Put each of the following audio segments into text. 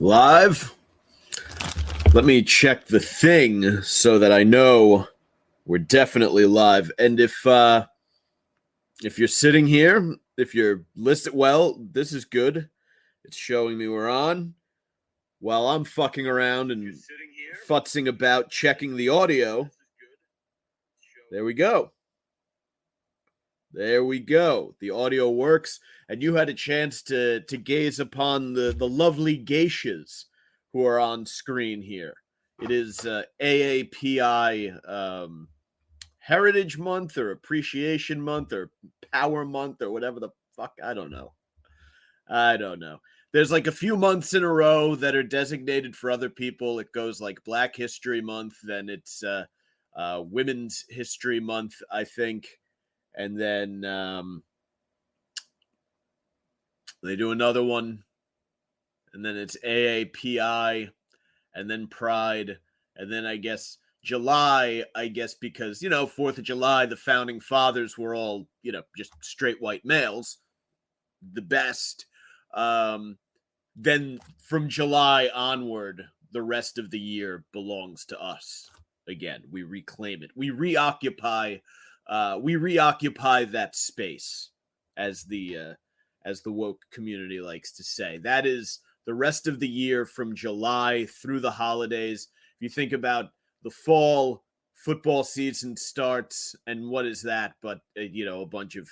Live? Let me check the thing so that I know we're definitely live. And if you're sitting here, if you're listed, well, this is good. It's showing me we're on. While I'm fucking around and futzing about checking the audio, there we go. There we go. The audio works, and you had a chance to gaze upon the lovely geishas who are on screen here. It is AAPI Heritage Month or Appreciation Month or Power Month or whatever the fuck. I don't know. There's like a few months in a row that are designated for other people. It goes like Black History Month, then it's Women's History Month, I think. And then they do another one. And then it's AAPI. And then Pride. And then I guess July, because, 4th of July, the founding fathers were all, just straight white males. The best. Then from July onward, the rest of the year belongs to us. Again, we reclaim it. We reoccupy that space, as the woke community likes to say. That is the rest of the year from July through the holidays. If you think about the fall, football season starts, and what is that but a bunch of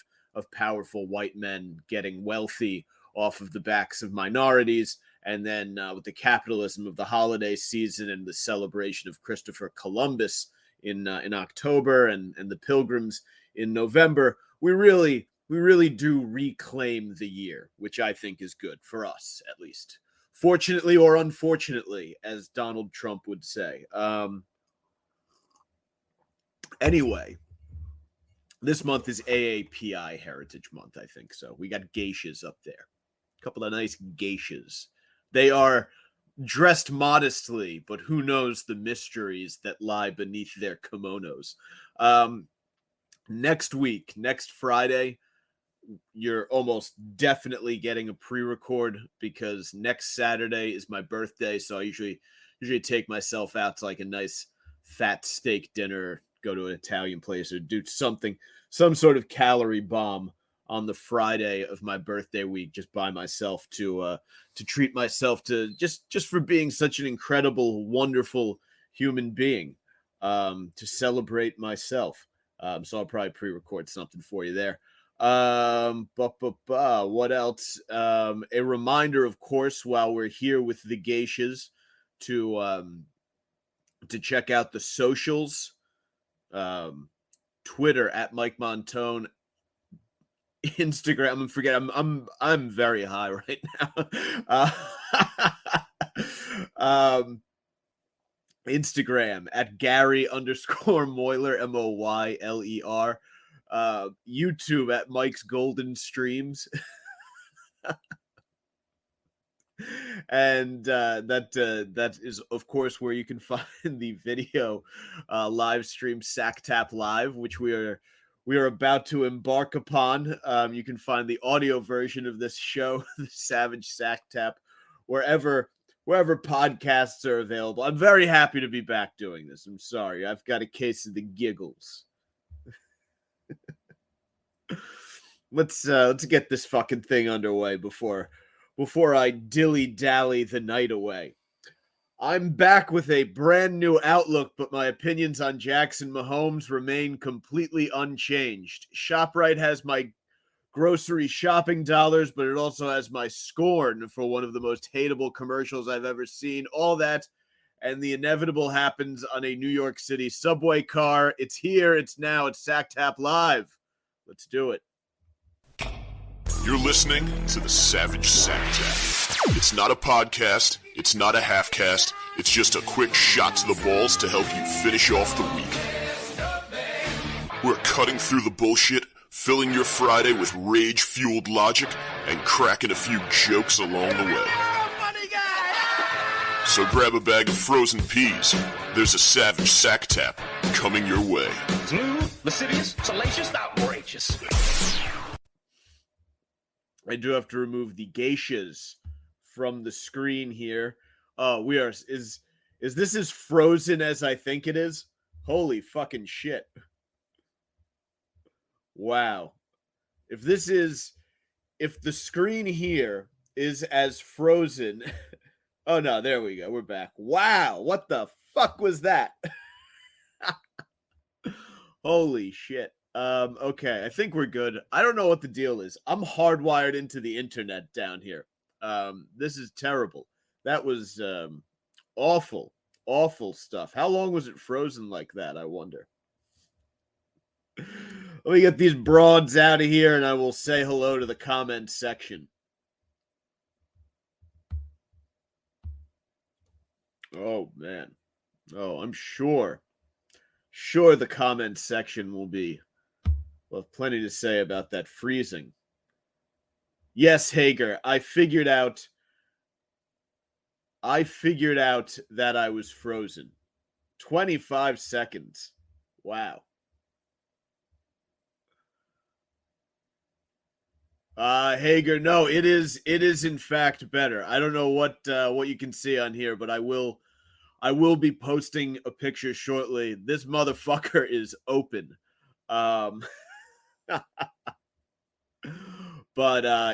powerful white men getting wealthy off of the backs of minorities, and then with the capitalism of the holiday season and the celebration of Christopher Columbus in October and the Pilgrims in November, we really do reclaim the year, which I think is good for us, at least. Fortunately or unfortunately, as Donald Trump would say. Anyway, this month is AAPI Heritage Month, I think so. We got geishas up there. A couple of nice geishas. They are dressed modestly, but who knows the mysteries that lie beneath their kimonos. Next week, next Friday, you're almost definitely getting a pre-record, because next Saturday is my birthday, so I usually take myself out to like a nice fat steak dinner, go to an Italian place, or do some sort of calorie bomb on the Friday of my birthday week, just by myself, to treat myself to just for being such an incredible, wonderful human being, to celebrate myself. So I'll probably pre-record something for you there. What else? A reminder, of course, while we're here with the geishas, to check out the socials. Twitter at Mike Montone, Instagram. I'm very high right now. Instagram at Gary_Moyler, Moyler. YouTube at Mike's Golden Streams. And that is, of course, where you can find the video live stream Sacktap Live, which we are about to embark upon. You can find the audio version of this show, the Savage Sacktap, wherever podcasts are available. I'm very happy to be back doing this. I'm sorry, I've got a case of the giggles. Let's get this fucking thing underway before I dilly-dally the night away. I'm back with a brand new outlook, but my opinions on Jackson Mahomes remain completely unchanged. ShopRite has my grocery shopping dollars, but it also has my scorn for one of the most hateable commercials I've ever seen. All that and the inevitable happens on a New York City subway car. It's here, it's now, it's Sacktap Live. Let's do it. You're listening to the Savage Sacktap. It's not a podcast, it's not a half-cast, it's just a quick shot to the balls to help you finish off the week. We're cutting through the bullshit, filling your Friday with rage-fueled logic, and cracking a few jokes along the way. So grab a bag of frozen peas. There's a Savage Sacktap coming your way. Smooth, lascivious, salacious, outrageous. I do have to remove the geishas from the screen here. Oh, we are is this as frozen as I think it is? Holy fucking shit. Wow. If the screen here is as frozen. Oh no, there we go. We're back. Wow, what the fuck was that? Holy shit. Okay, I think we're good. I don't know what the deal is. I'm hardwired into the internet down here. This is terrible. That was awful, awful stuff. How long was it frozen like that, I wonder? Let me get these broads out of here and I will say hello to the comment section. Oh man. Oh, I'm sure the comment section will have plenty to say about that freezing. Yes, Hager, I figured out that I was frozen. 25 seconds. Wow. Hager, no, it is in fact better. I don't know what you can see on here, but I will be posting a picture shortly. This motherfucker is open. But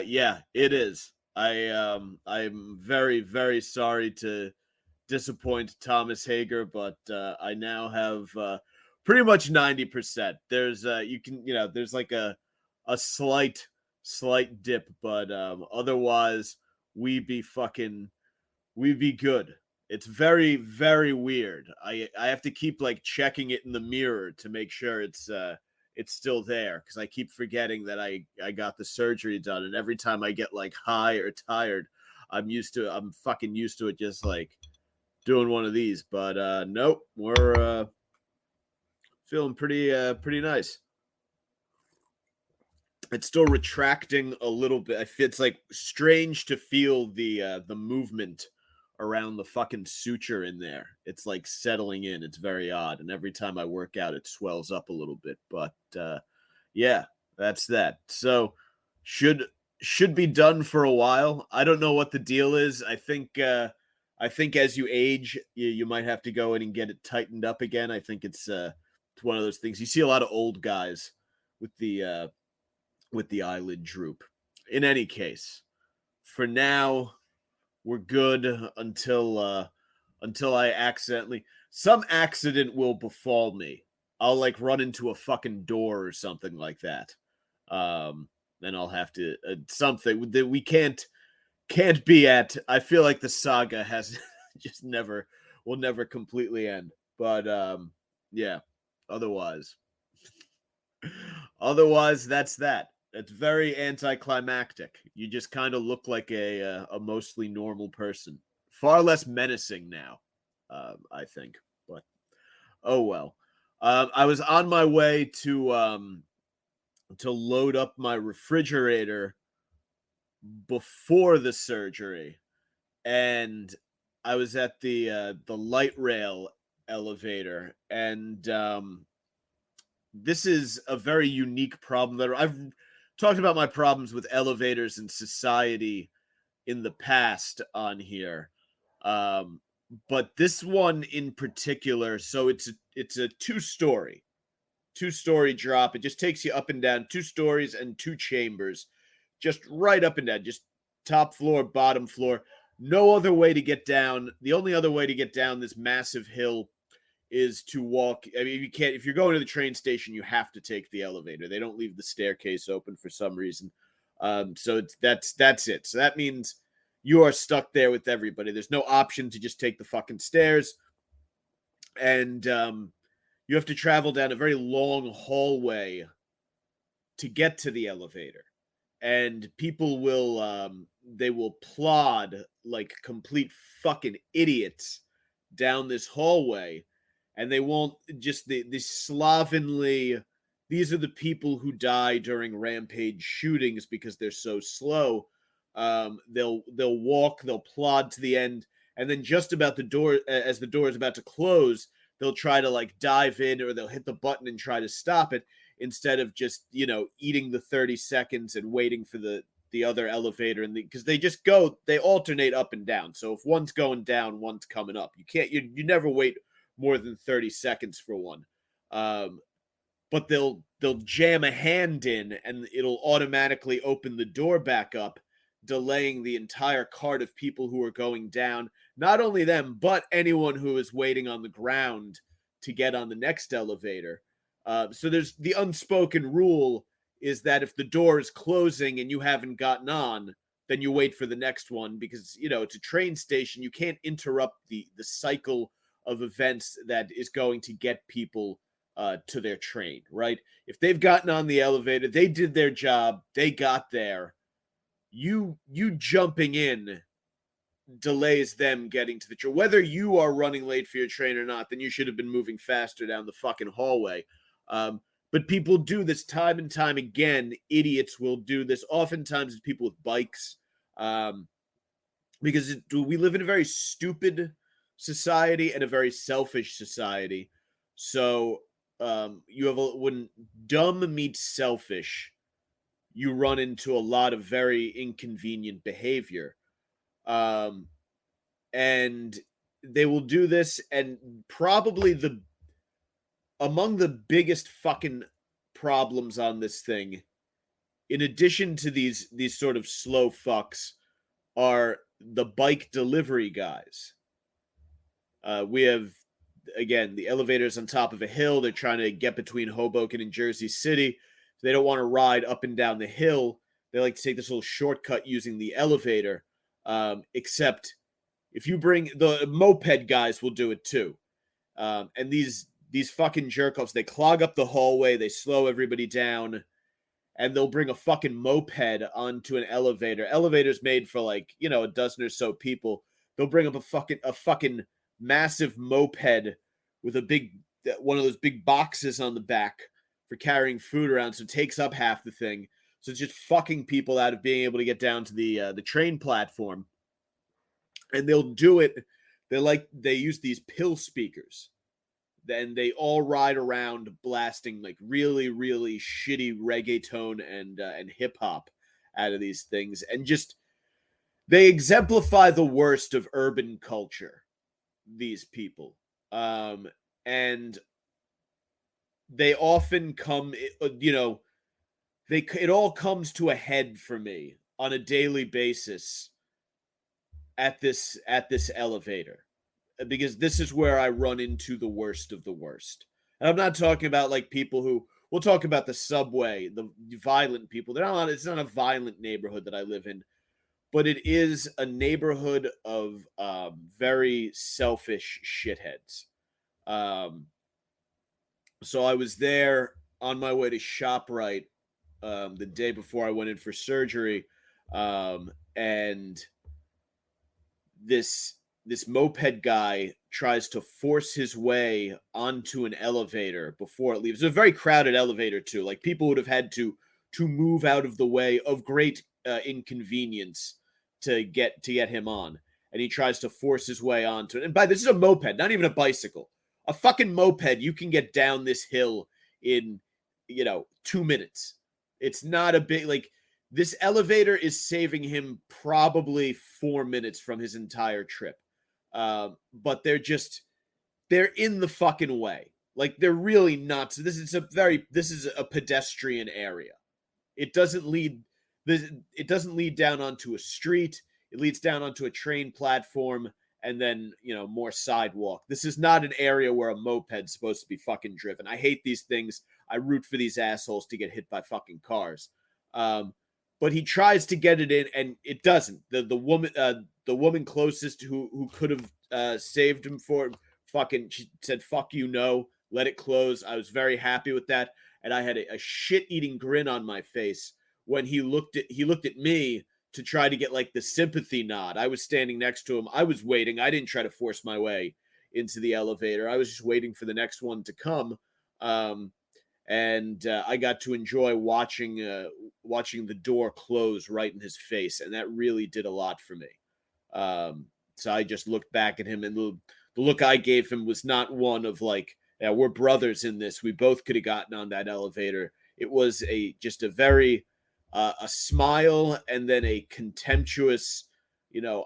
yeah, it is. I'm very, very sorry to disappoint Thomas Hager, but I now have pretty much 90%. There's there's like a slight dip, but otherwise we be good. It's very, very weird. I have to keep like checking it in the mirror to make sure it's still there, because I keep forgetting that I got the surgery done, and every time I get like high or tired, I'm fucking used to it, just like doing one of these. But nope, we're feeling pretty nice. It's still retracting a little bit. It's like strange to feel the movement around the fucking suture in there. It's like settling in. It's very odd. And every time I work out, it swells up a little bit. But yeah, that's that. So should be done for a while. I don't know what the deal is. I think as you age, you might have to go in and get it tightened up again. I think it's one of those things. You see a lot of old guys with the eyelid droop. In any case, for now, we're good until I some accident will befall me. I'll like run into a fucking door or something like that. Then I'll have to something that we can't be at. I feel like the saga has just will never completely end. But yeah, otherwise that's that. It's very anticlimactic. You just kind of look like a mostly normal person. Far less menacing now, I think. But oh well. I was on my way to load up my refrigerator before the surgery, and I was at the light rail elevator, and this is a very unique problem that I've talked about my problems with elevators in society in the past on here. But this one in particular, so it's a two-story drop. It just takes you up and down 2 stories and 2 chambers, just right up and down, just top floor, bottom floor. No other way to get down. The only other way to get down this massive hill is to walk. I mean, if you're going to the train station, you have to take the elevator. They don't leave the staircase open for some reason. So that's it. So that means you are stuck there with everybody. There's no option to just take the fucking stairs. And you have to travel down a very long hallway to get to the elevator. And people will plod like complete fucking idiots down this hallway. And they won't just the slovenly. These are the people who die during rampage shootings because they're so slow. They'll walk, they'll plod to the end, and then just about the door, as the door is about to close, they'll try to like dive in, or they'll hit the button and try to stop it, instead of just eating the 30 seconds and waiting for the the other elevator, and because they alternate up and down. So if one's going down, one's coming up. You never wait more than 30 seconds for one. But they'll jam a hand in, and it'll automatically open the door back up, delaying the entire cart of people who are going down. Not only them, but anyone who is waiting on the ground to get on the next elevator. So there's the unspoken rule is that if the door is closing and you haven't gotten on, then you wait for the next one, because, it's a train station. You can't interrupt the cycle of events that is going to get people to their train, right? If they've gotten on the elevator, they did their job, they got there. You jumping in delays them getting to the train. Whether you are running late for your train or not, then you should have been moving faster down the fucking hallway. But people do this time and time again. Idiots will do this. Oftentimes it's people with bikes. Because we live in a very stupid society and a very selfish society. So when dumb meets selfish, you run into a lot of very inconvenient behavior. And they will do this, and probably among the biggest fucking problems on this thing, in addition to these sort of slow fucks, are the bike delivery guys. We have, again, the elevators on top of a hill. They're trying to get between Hoboken and Jersey City. They don't want to ride up and down the hill. They like to take this little shortcut using the elevator. Except if you bring the moped guys will do it too. And these fucking jerk-offs, they clog up the hallway, they slow everybody down, and they'll bring a fucking moped onto an elevator. Elevators made for a dozen or so people. They'll bring up a fucking massive moped with one of those big boxes on the back for carrying food around, so it takes up half the thing. So it's just fucking people out of being able to get down to the train platform. And they'll do it. They use these pill speakers. Then they all ride around blasting really, really shitty reggaeton and hip hop out of these things, and just they exemplify the worst of urban culture. These people, and they often come, it all comes to a head for me on a daily basis at this elevator, because this is where I run into the worst of the worst. And I'm not talking about people who, we'll talk about the subway, the violent people. It's not a violent neighborhood that I live in, but it is a neighborhood of very selfish shitheads. So I was there on my way to ShopRite the day before I went in for surgery, and this moped guy tries to force his way onto an elevator before it leaves. It's a very crowded elevator too. People would have had to move out of the way of great inconvenience to get him on. And he tries to force his way onto it. And this is a moped, not even a bicycle. A fucking moped, you can get down this hill in, 2 minutes. It's not a big, this elevator is saving him probably 4 minutes from his entire trip. But they're in the fucking way. They're really not. So this is a pedestrian area. It doesn't lead down onto a street. It leads down onto a train platform, and then, more sidewalk. This is not an area where a moped's supposed to be fucking driven. I hate these things. I root for these assholes to get hit by fucking cars. But he tries to get it in, and it doesn't. The woman closest who could have saved him she said, "Fuck you, no, let it close." I was very happy with that, and I had a shit-eating grin on my face when he looked at me to try to get the sympathy nod. I was standing next to him. I was waiting. I didn't try to force my way into the elevator. I was just waiting for the next one to come. And I got to enjoy watching the door close right in his face, and that really did a lot for me. So I just looked back at him, and the look I gave him was not one of yeah, we're brothers in this. We both could have gotten on that elevator. It was just a very a smile and then a contemptuous,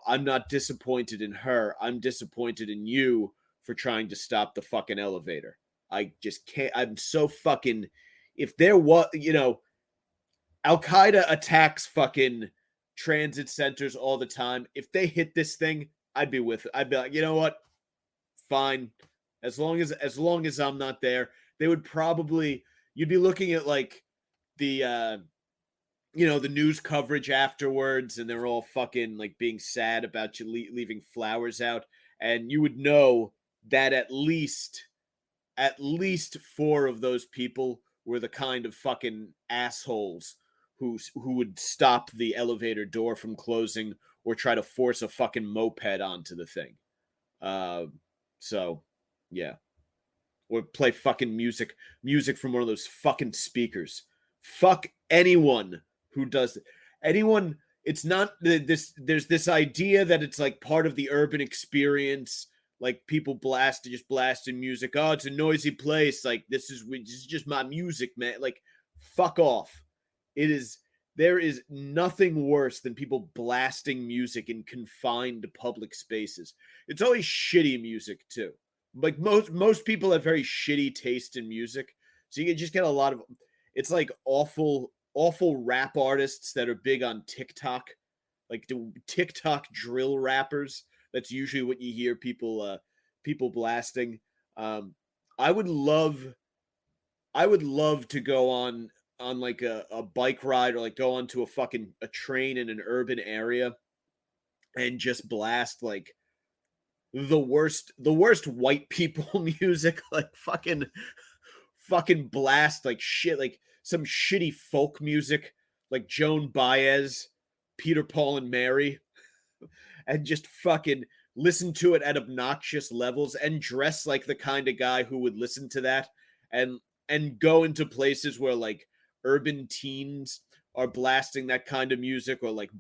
I'm not disappointed in her. I'm disappointed in you for trying to stop the fucking elevator. I just can't. I'm so fucking. If there was, Al Qaeda attacks fucking transit centers all the time. If they hit this thing, I'd be with it. I'd be like, you know what? Fine. As long as I'm not there, they would probably you'd be looking at like the the news coverage afterwards, and they're all fucking like being sad about you leaving flowers out, and you would know that at least four of those people were the kind of fucking assholes who would stop the elevator door from closing or try to force a fucking moped onto the thing. So yeah, or play fucking music from one of those fucking speakers. Fuck anyone who does it. Anyone. It's not this. There's this idea that it's like part of the urban experience. Like people just blasting music. Oh, it's a noisy place. Like this is just my music, man. Like fuck off. It is. There is nothing worse than people blasting music in confined public spaces. It's always shitty music too. Like most people have very shitty taste in music, so you can just get a lot of. It's like awful rap artists that are big on TikTok, like the TikTok drill rappers. That's usually what you hear people blasting. Um, I would love to go on like a bike ride or like go onto a train in an urban area and just blast like the worst white people music, like fucking blast like shit, like some shitty folk music like Joan Baez, Peter Paul and Mary, and just fucking listen to it at obnoxious levels and dress like the kind of guy who would listen to that, and go into places where like urban teens are blasting that kind of music, or like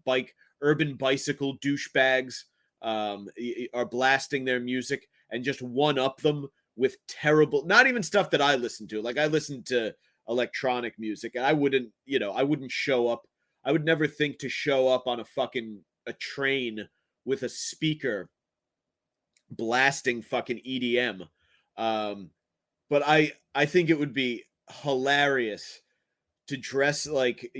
urban bicycle douchebags are blasting their music, and just one up them with terrible, not even stuff that I listen to. Like I listen to electronic music, and I wouldn't show up. I would never think to show up on a train with a speaker blasting fucking EDM. But I think it would be hilarious to dress like,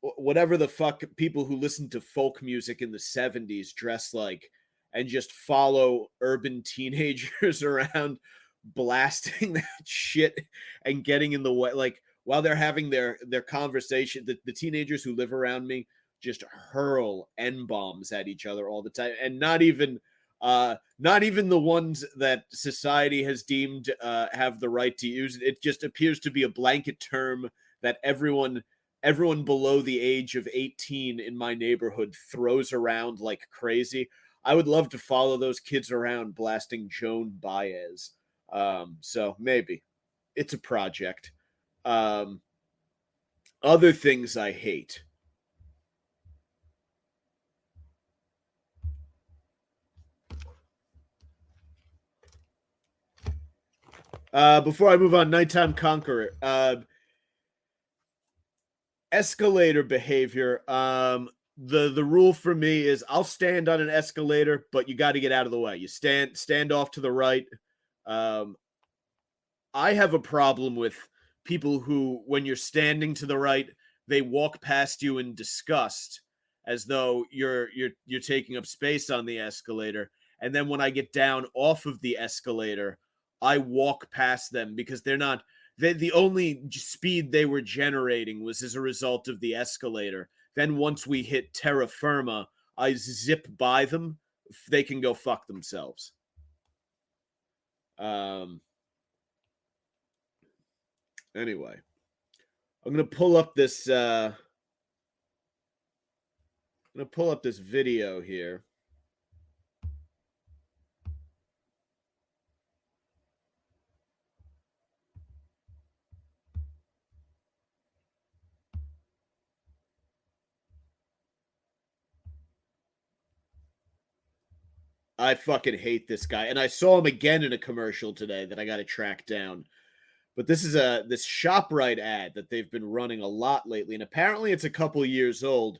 whatever the fuck people who listen to folk music in the 70s dress like, and just follow urban teenagers around blasting that shit and getting in the way, like while they're having their conversation. The teenagers who live around me just hurl n-bombs at each other all the time, and not even the ones that society has deemed have the right to use. It just appears to be a blanket term that everyone below the age of 18 in my neighborhood throws around like crazy. I would love to follow those kids around blasting Joan Baez. So maybe it's a project. Other things I hate. Before I move on, Nighttime Conqueror. Escalator behavior. The rule for me is I'll stand on an escalator, but you got to get out of the way. You stand off to the right. I have a problem with people who, when you're standing to the right, they walk past you in disgust, as though you're taking up space on the escalator. And then when I get down off of the escalator, I walk past them because the only speed they were generating was as a result of the escalator. Then once we hit terra firma, I zip by them. They can go fuck themselves. Anyway, I'm gonna pull up this. I'm gonna pull up this video here. I fucking hate this guy, and I saw him again in a commercial today that I got to track down. but this is this ShopRite ad that they've been running a lot lately, and apparently it's a couple years old,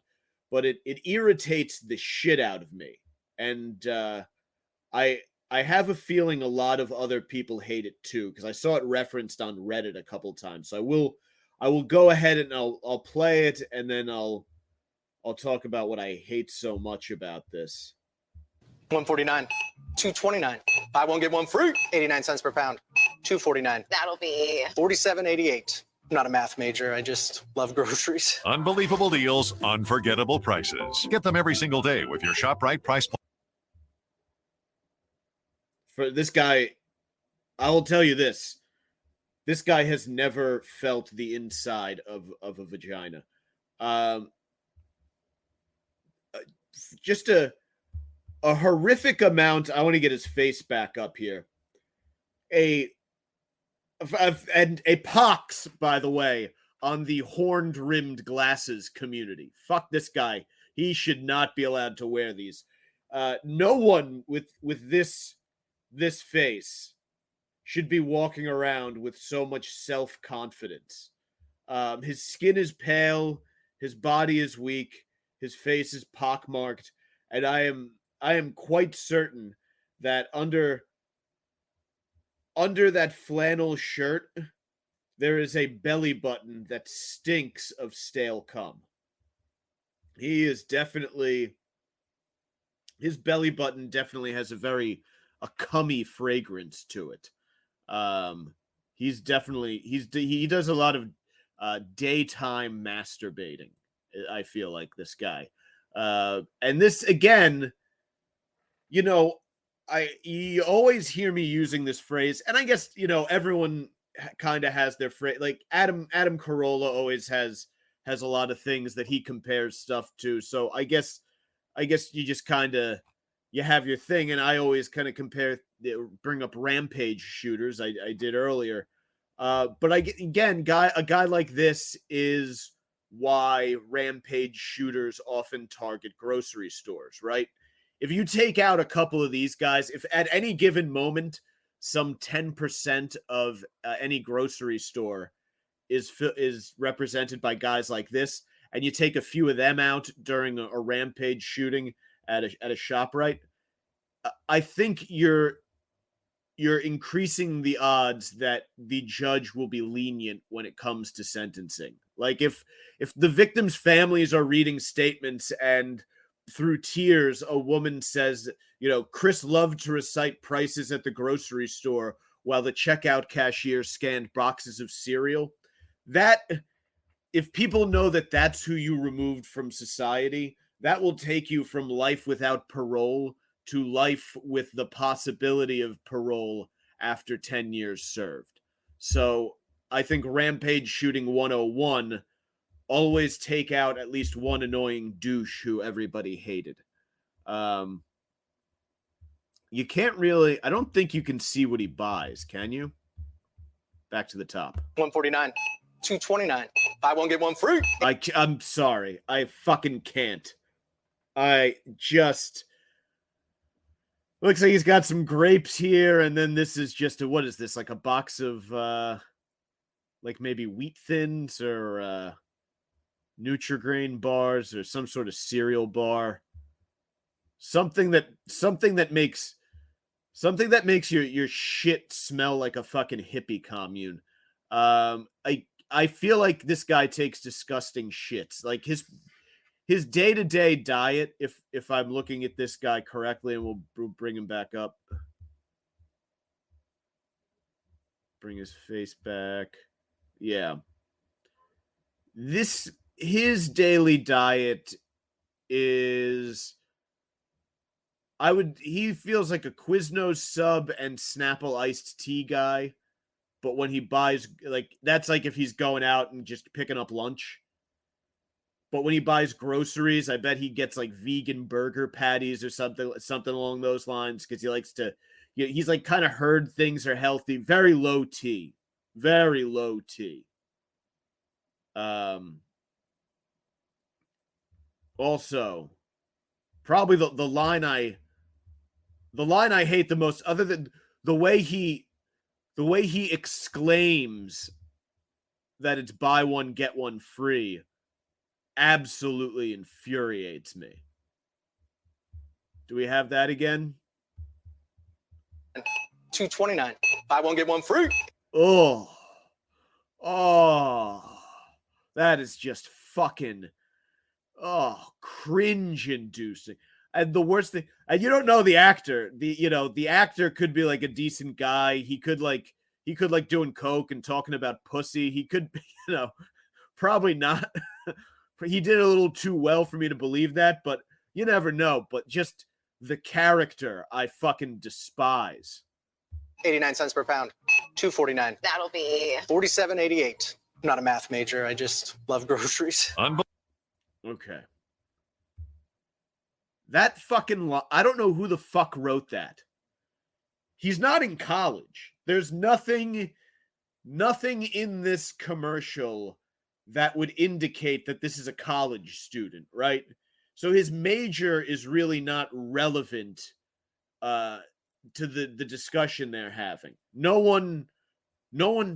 but it irritates the shit out of me. And I I have a feeling a lot of other people hate it too, because I saw it referenced on Reddit a couple times. So I will go ahead and I'll play it, and then I'll talk about what I hate so much about this. 149, 229. Buy one get one free. 89 cents per pound. 249. That'll be 47.88. I'm not a math major. I just love groceries. Unbelievable deals, unforgettable prices. Get them every single day with your ShopRite price plan. For this guy, I will tell you this. This guy has never felt the inside of a vagina. Just a horrific amount. I want to get his face back up here. And a pox, by the way, on the horned-rimmed glasses community. Fuck this guy. He should not be allowed to wear these. No one with this face should be walking around with so much self-confidence. His skin is pale, his body is weak, his face is pockmarked, and I am quite certain that under that flannel shirt there is a belly button that stinks of stale cum. He is definitely, his belly button definitely has a cummy fragrance to it. He does a lot of daytime masturbating. I feel like this guy, and this again, you always hear me using this phrase, and I guess everyone kind of has their phrase. Like Adam Carolla always has a lot of things that he compares stuff to. So I guess you just kind of, you have your thing, and I always kind of bring up rampage shooters. I did earlier, but a guy like this is why rampage shooters often target grocery stores, right? If you take out a couple of these guys, if at any given moment some 10% of any grocery store is represented by guys like this, and you take a few of them out during a rampage shooting at a ShopRite, I think you're increasing the odds that the judge will be lenient when it comes to sentencing. Like if the victims' families are reading statements and through tears a woman says, Chris loved to recite prices at the grocery store while the checkout cashier scanned boxes of cereal, that if people know that that's who you removed from society, that will take you from life without parole to life with the possibility of parole after 10 years served. So I think Rampage Shooting 101, always take out at least one annoying douche who everybody hated. You can't really, I don't think you can see what he buys, can you? Back to the top. 149, 229. Buy one get one free. I'm sorry. I fucking can't. Looks like he's got some grapes here, and then this is just what is this? Like a box of like maybe Wheat Thins or Nutri-Grain bars or some sort of cereal bar. Something that makes your shit smell like a fucking hippie commune. I feel like this guy takes disgusting shits. Like his day-to-day diet, if I'm looking at this guy correctly, and we'll bring him back up. Bring his face back. Yeah. His daily diet is, he feels like a Quiznos sub and Snapple iced tea guy, but when he buys, like, that's like if he's going out and just picking up lunch. But when he buys groceries, I bet he gets like vegan burger patties or something along those lines, because he likes to, he's like kind of heard things are healthy. Very low T. Very low T. Also, probably the line I hate the most, other than the way he the way he exclaims that it's buy one, get one free absolutely infuriates me. Do we have that again? $2.29. Buy one, get one free. Oh, that is just fucking, cringe inducing. And the worst thing, and you don't know the actor. The actor could be like a decent guy. He could like doing coke and talking about pussy. He could, probably not. He did it a little too well for me to believe that, but you never know. But just the character, I fucking despise. 89 cents per pound. $2.49. That'll be $47.88. I'm not a math major. I just love groceries. Okay. That fucking I don't know who the fuck wrote that. He's not in college. There's nothing in this commercial that would indicate that this is a college student, right? So his major is really not relevant to the discussion they're having. No one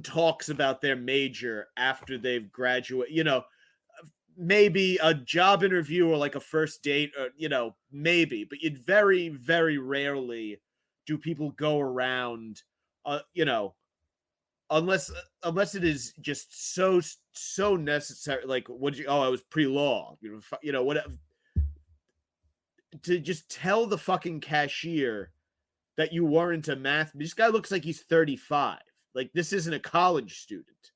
talks about their major after they've graduated. Maybe a job interview or like a first date, or maybe, but it very, very rarely do people go around, unless it is just so necessary. Like, I was pre-law, whatever. To just tell the fucking cashier that you weren't a math. This guy looks like he's 35. Like, this isn't a college student.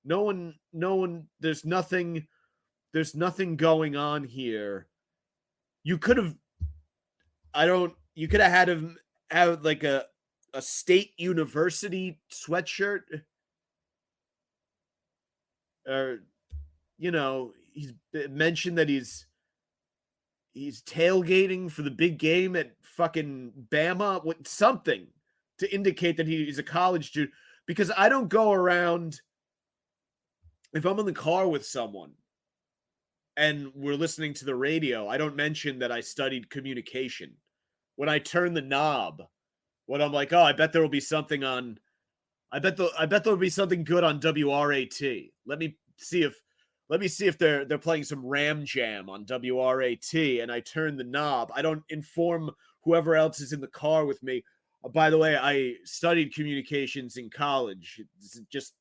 No one. There's nothing going on here. You could have. You could have had him have like a state university sweatshirt, or he's mentioned that he's tailgating for the big game at fucking Bama, with something to indicate that he's a college student. Because I don't go around, if I'm in the car with someone and we're listening to the radio, I don't mention that I studied communication. When I turn the knob, when I'm like, I bet there will be something on, I bet there'll be something good on WRAT. Let me see if they're playing some Ram Jam on WRAT, and I turn the knob. I don't inform whoever else is in the car with me. By the way, I studied communications in college. Just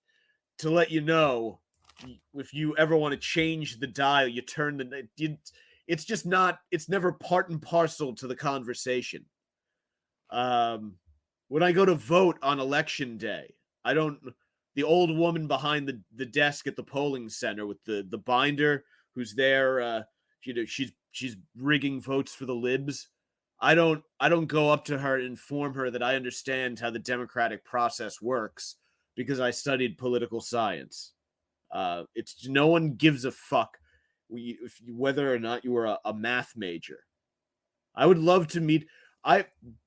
to let you know, if you ever want to change the dial, you turn it's just not. It's never part and parcel to the conversation. When I go to vote on election day, I don't. The old woman behind the desk at the polling center with the binder, who's there, she's rigging votes for the libs. I don't go up to her and inform her that I understand how the democratic process works because I studied political science. It's no one gives a fuck whether or not you were a math major. I would love to meet.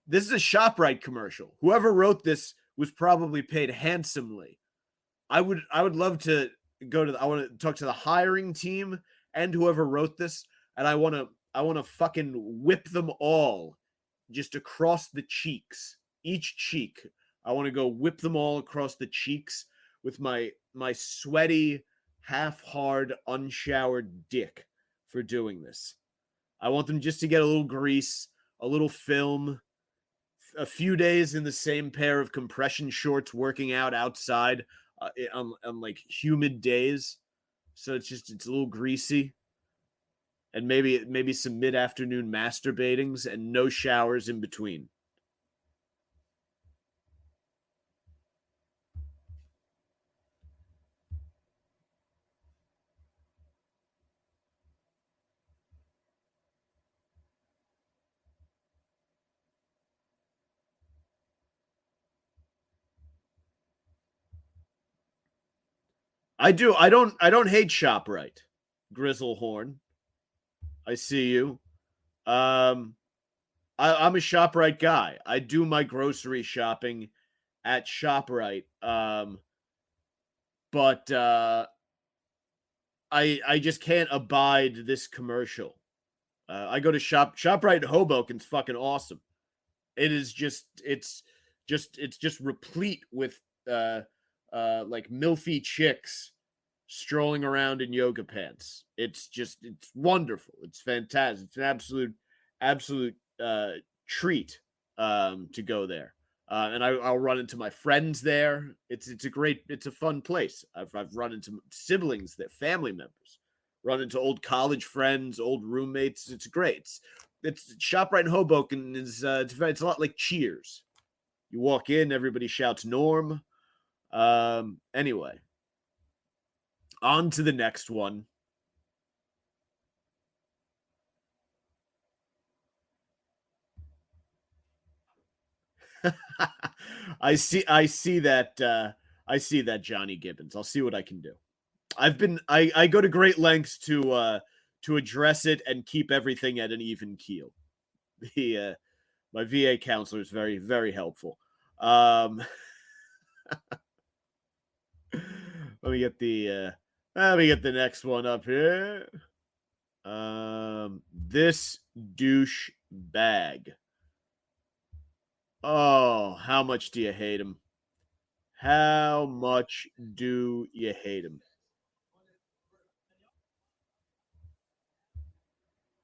This is a ShopRite commercial. Whoever wrote this was probably paid handsomely. I would love to I want to talk to the hiring team and whoever wrote this, and I want to fucking whip them all just across the cheeks. Each cheek. I want to go whip them all across the cheeks with my sweaty, half-hard, unshowered dick for doing this. I want them just to get a little grease, a little film, a few days in the same pair of compression shorts working out outside on like humid days. So it's a little greasy. And maybe some mid-afternoon masturbatings and no showers in between. I do. I don't hate ShopRite. Grizzlehorn. I see you. I'm a ShopRite guy. I do my grocery shopping at ShopRite. But I just can't abide this commercial. I go to ShopRite in Hoboken's fucking awesome. It is just, it's it's just replete with like milfy chicks strolling around in yoga pants. It's wonderful. It's fantastic. It's an absolute treat to go there. And I'll run into my friends there. It's a fun place. I've run into siblings there, family members, run into old college friends, old roommates. It's great. It's ShopRite in Hoboken is it's a lot like Cheers. You walk in, everybody shouts Norm. Anyway, on to the next one. I see that Johnny Gibbons. I'll see what I can do. I go to great lengths to address it and keep everything at an even keel. The my VA counselor is very, very helpful. Let me get the next one up here. This douche bag. Oh, how much do you hate him? How much do you hate him?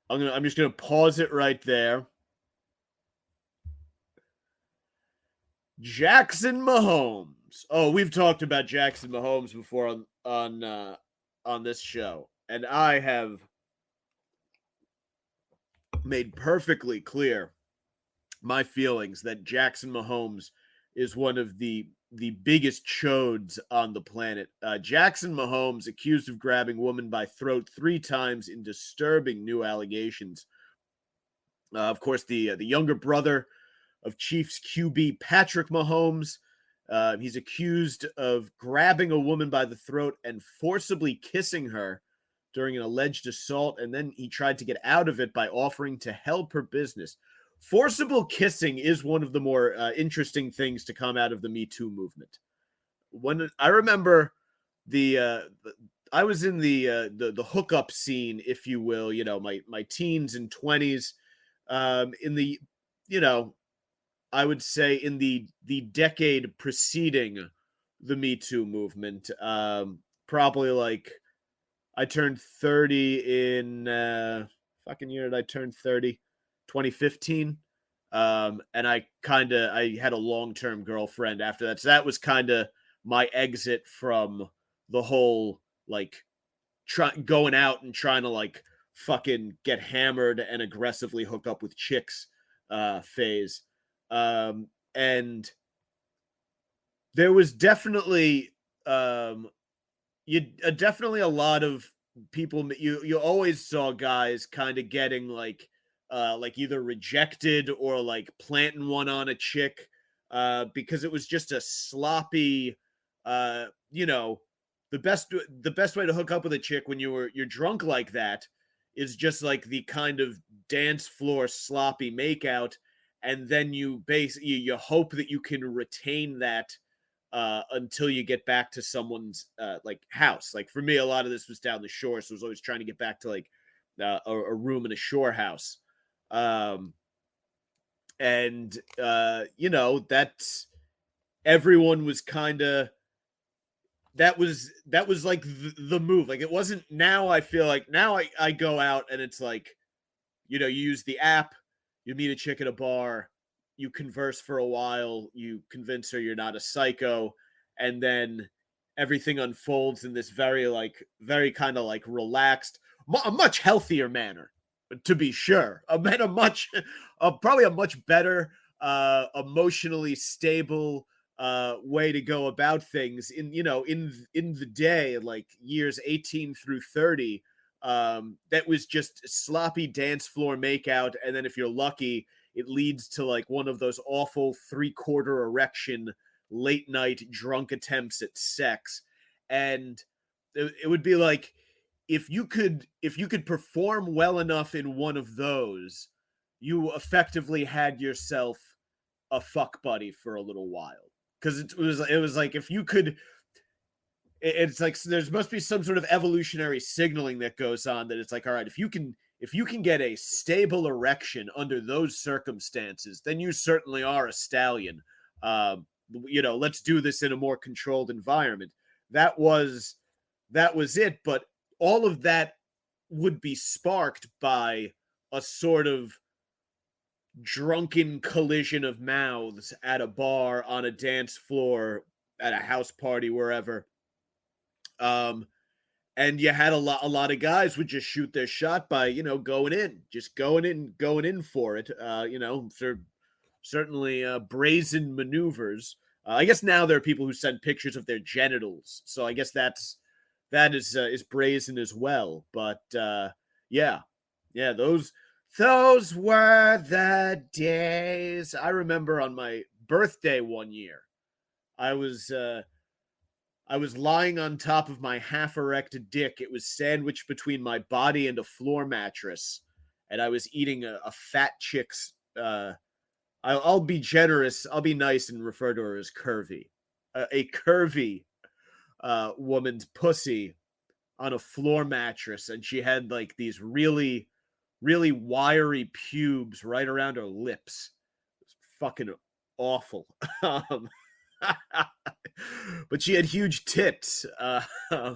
I'm just gonna pause it right there. Jackson Mahomes. Oh, we've talked about Jackson Mahomes before on this show, and I have made perfectly clear my feelings that Jackson Mahomes is one of the biggest chodes on the planet. Jackson Mahomes accused of grabbing woman by throat 3 times in disturbing new allegations. Of course, the younger brother of Chiefs QB Patrick Mahomes. He's accused of grabbing a woman by the throat and forcibly kissing her during an alleged assault, and then he tried to get out of it by offering to help her business. Forcible kissing is one of the more interesting things to come out of the Me Too movement. When I remember I was in the hookup scene, if you will, my teens and 20s, in the, I would say in the decade preceding the Me Too movement. Probably like I turned 30 in fucking year did I turn 30? 2015. And I had a long-term girlfriend after that. So that was kind of my exit from the whole like going out and trying to like fucking get hammered and aggressively hook up with chicks phase. And there was definitely definitely a lot of people. You always saw guys kind of getting like either rejected or like planting one on a chick because it was just a sloppy the best way to hook up with a chick when you're drunk like that is just like the kind of dance floor sloppy makeout, and then you hope that you can retain that until you get back to someone's like house. Like for me, a lot of this was down the shore, so I was always trying to get back to like a room in a shore house. That's everyone was kind of that was like the move. Like it wasn't. Now I feel like I go out and it's like, you use the app, you meet a chick at a bar, you converse for a while, you convince her you're not a psycho, and then everything unfolds in this very kind of like relaxed, a much healthier manner, to be sure. Probably a much better, emotionally stable way to go about things in the day, like years 18 through 30. That was just sloppy dance floor makeout, and then if you're lucky, it leads to like one of those awful 3/4 erection late night drunk attempts at sex. And it would be like, if you could perform well enough in one of those, you effectively had yourself a fuck buddy for a little while. Because it was like, if you could, it's like there must be some sort of evolutionary signaling that goes on, that it's like, all right, if you can get a stable erection under those circumstances, then you certainly are a stallion. let's do this in a more controlled environment. That was it. But all of that would be sparked by a sort of drunken collision of mouths at a bar, on a dance floor, at a house party, wherever. And you had a lot of guys would just shoot their shot by, going in for it. Certainly brazen maneuvers. I guess now there are people who send pictures of their genitals, so I guess that is brazen as well. But yeah, those were the days. I remember on my birthday one year, I was lying on top of my half-erect dick. It was sandwiched between my body and a floor mattress, and I was eating a fat chick's. I'll be generous. I'll be nice and refer to her as curvy. A curvy woman's pussy on a floor mattress, and she had like these really, really wiry pubes right around her lips. It was fucking awful. But she had huge tits. So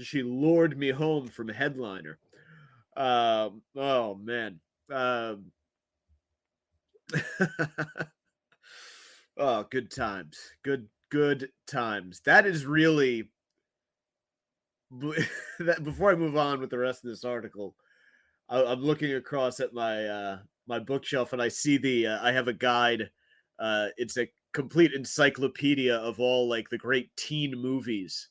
she lured me home from Headliner. Oh man. Oh, good times. Good times. That is really that. Before I move on with the rest of this article, I'm looking across at my my bookshelf, and I see I have a guide. It's a complete encyclopedia of all like the great teen movies,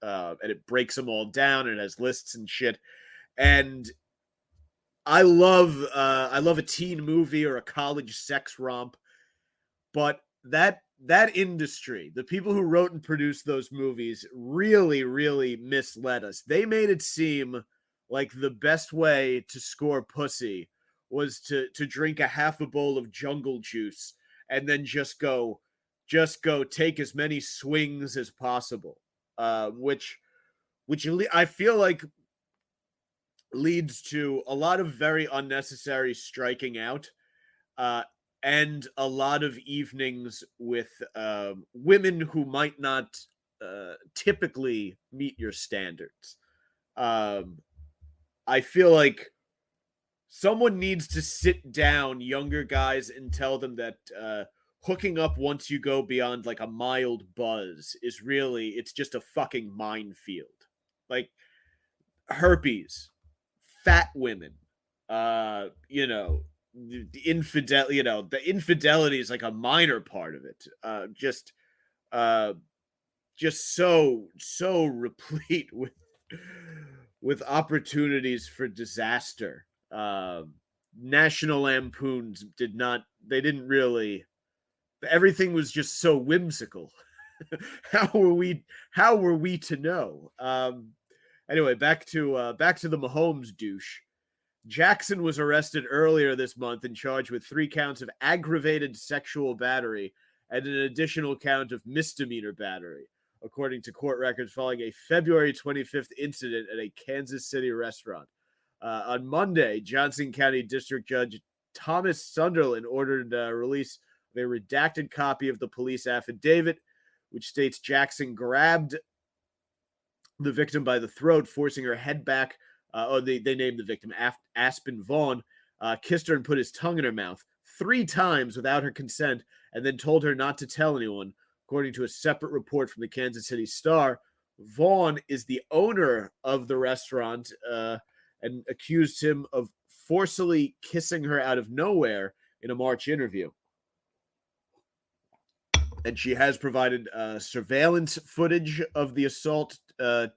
and it breaks them all down and has lists and shit. And I love a teen movie or a college sex romp, but that industry, the people who wrote and produced those movies, really, really misled us. They made it seem like the best way to score pussy was to drink a half a bowl of jungle juice and then just go take as many swings as possible, which I feel like leads to a lot of very unnecessary striking out, and a lot of evenings with women who might not typically meet your standards. I feel like someone needs to sit down younger guys and tell them that hooking up once you go beyond like a mild buzz is really, it's just a fucking minefield. Like herpes, fat women, the infidelity is like a minor part of it. Just so replete with opportunities for disaster. National Lampoons didn't really. Everything was just so whimsical. How were we to know? Anyway, back to the Mahomes douche. Jackson was arrested earlier this month and charged with 3 counts of aggravated sexual battery and an additional count of misdemeanor battery, according to court records following a February 25th incident at a Kansas City restaurant. On Monday, Johnson County District Judge Thomas Sunderland ordered release of a redacted copy of the police affidavit, which states Jackson grabbed the victim by the throat, forcing her head back. They named the victim Aspen Vaughn, kissed her and put his tongue in her mouth 3 times without her consent, and then told her not to tell anyone, according to a separate report from the Kansas City Star. Vaughn is the owner of the restaurant, and accused him of forcibly kissing her out of nowhere in a March interview. And she has provided surveillance footage of the assault to